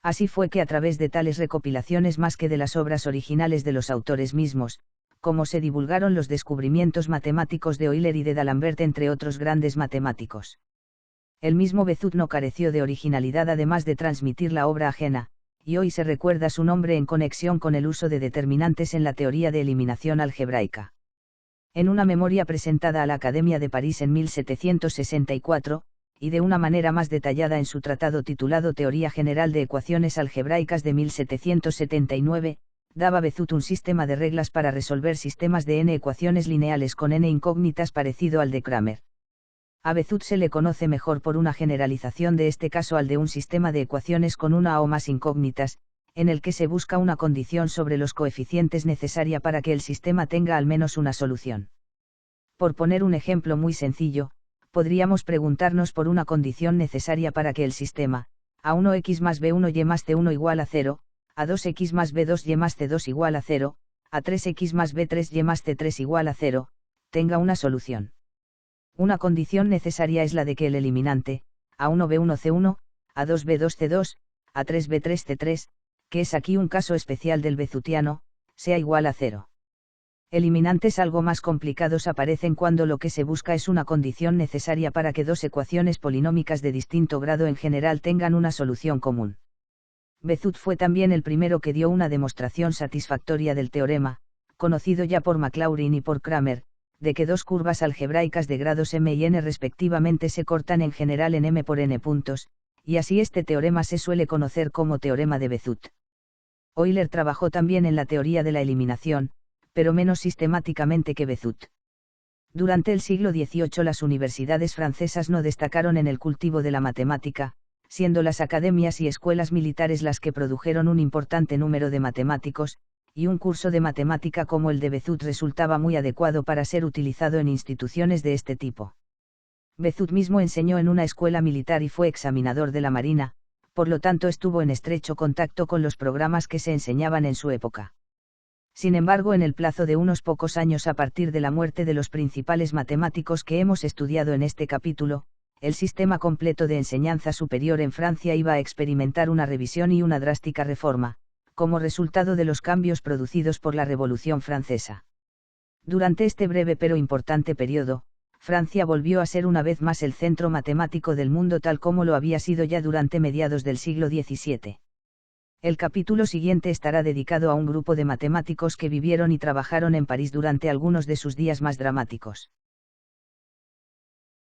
Así fue que a través de tales recopilaciones, más que de las obras originales de los autores mismos, como se divulgaron los descubrimientos matemáticos de Euler y de D'Alembert, entre otros grandes matemáticos. El mismo Bezout no careció de originalidad, además de transmitir la obra ajena, y hoy se recuerda su nombre en conexión con el uso de determinantes en la teoría de eliminación algebraica. En una memoria presentada a la Academia de París en 1764, y de una manera más detallada en su tratado titulado Teoría General de Ecuaciones Algebraicas de 1779, daba Bezout un sistema de reglas para resolver sistemas de n ecuaciones lineales con n incógnitas parecido al de Cramer. A Bezout se le conoce mejor por una generalización de este caso al de un sistema de ecuaciones con una o más incógnitas, en el que se busca una condición sobre los coeficientes necesaria para que el sistema tenga al menos una solución. Por poner un ejemplo muy sencillo, podríamos preguntarnos por una condición necesaria para que el sistema, a1x más b1y más c1 igual a 0, a2x más b2y más c2 igual a 0, a3x más b3y más c3 igual a 0, tenga una solución. Una condición necesaria es la de que el eliminante, a1b1c1, a2b2c2, a3b3c3, que es aquí un caso especial del bezoutiano, sea igual a 0. Eliminantes algo más complicados aparecen cuando lo que se busca es una condición necesaria para que dos ecuaciones polinómicas de distinto grado en general tengan una solución común. Bezout fue también el primero que dio una demostración satisfactoria del teorema, conocido ya por Maclaurin y por Cramer, de que dos curvas algebraicas de grados m y n respectivamente se cortan en general en m por n puntos, y así este teorema se suele conocer como teorema de Bézout. Euler trabajó también en la teoría de la eliminación, pero menos sistemáticamente que Bézout. Durante el siglo XVIII las universidades francesas no destacaron en el cultivo de la matemática, siendo las academias y escuelas militares las que produjeron un importante número de matemáticos, y un curso de matemática como el de Bézout resultaba muy adecuado para ser utilizado en instituciones de este tipo. Bézout mismo enseñó en una escuela militar y fue examinador de la Marina, por lo tanto estuvo en estrecho contacto con los programas que se enseñaban en su época. Sin embargo, en el plazo de unos pocos años a partir de la muerte de los principales matemáticos que hemos estudiado en este capítulo, el sistema completo de enseñanza superior en Francia iba a experimentar una revisión y una drástica reforma, como resultado de los cambios producidos por la Revolución Francesa. Durante este breve pero importante periodo, Francia volvió a ser una vez más el centro matemático del mundo tal como lo había sido ya durante mediados del siglo XVII. El capítulo siguiente estará dedicado a un grupo de matemáticos que vivieron y trabajaron en París durante algunos de sus días más dramáticos.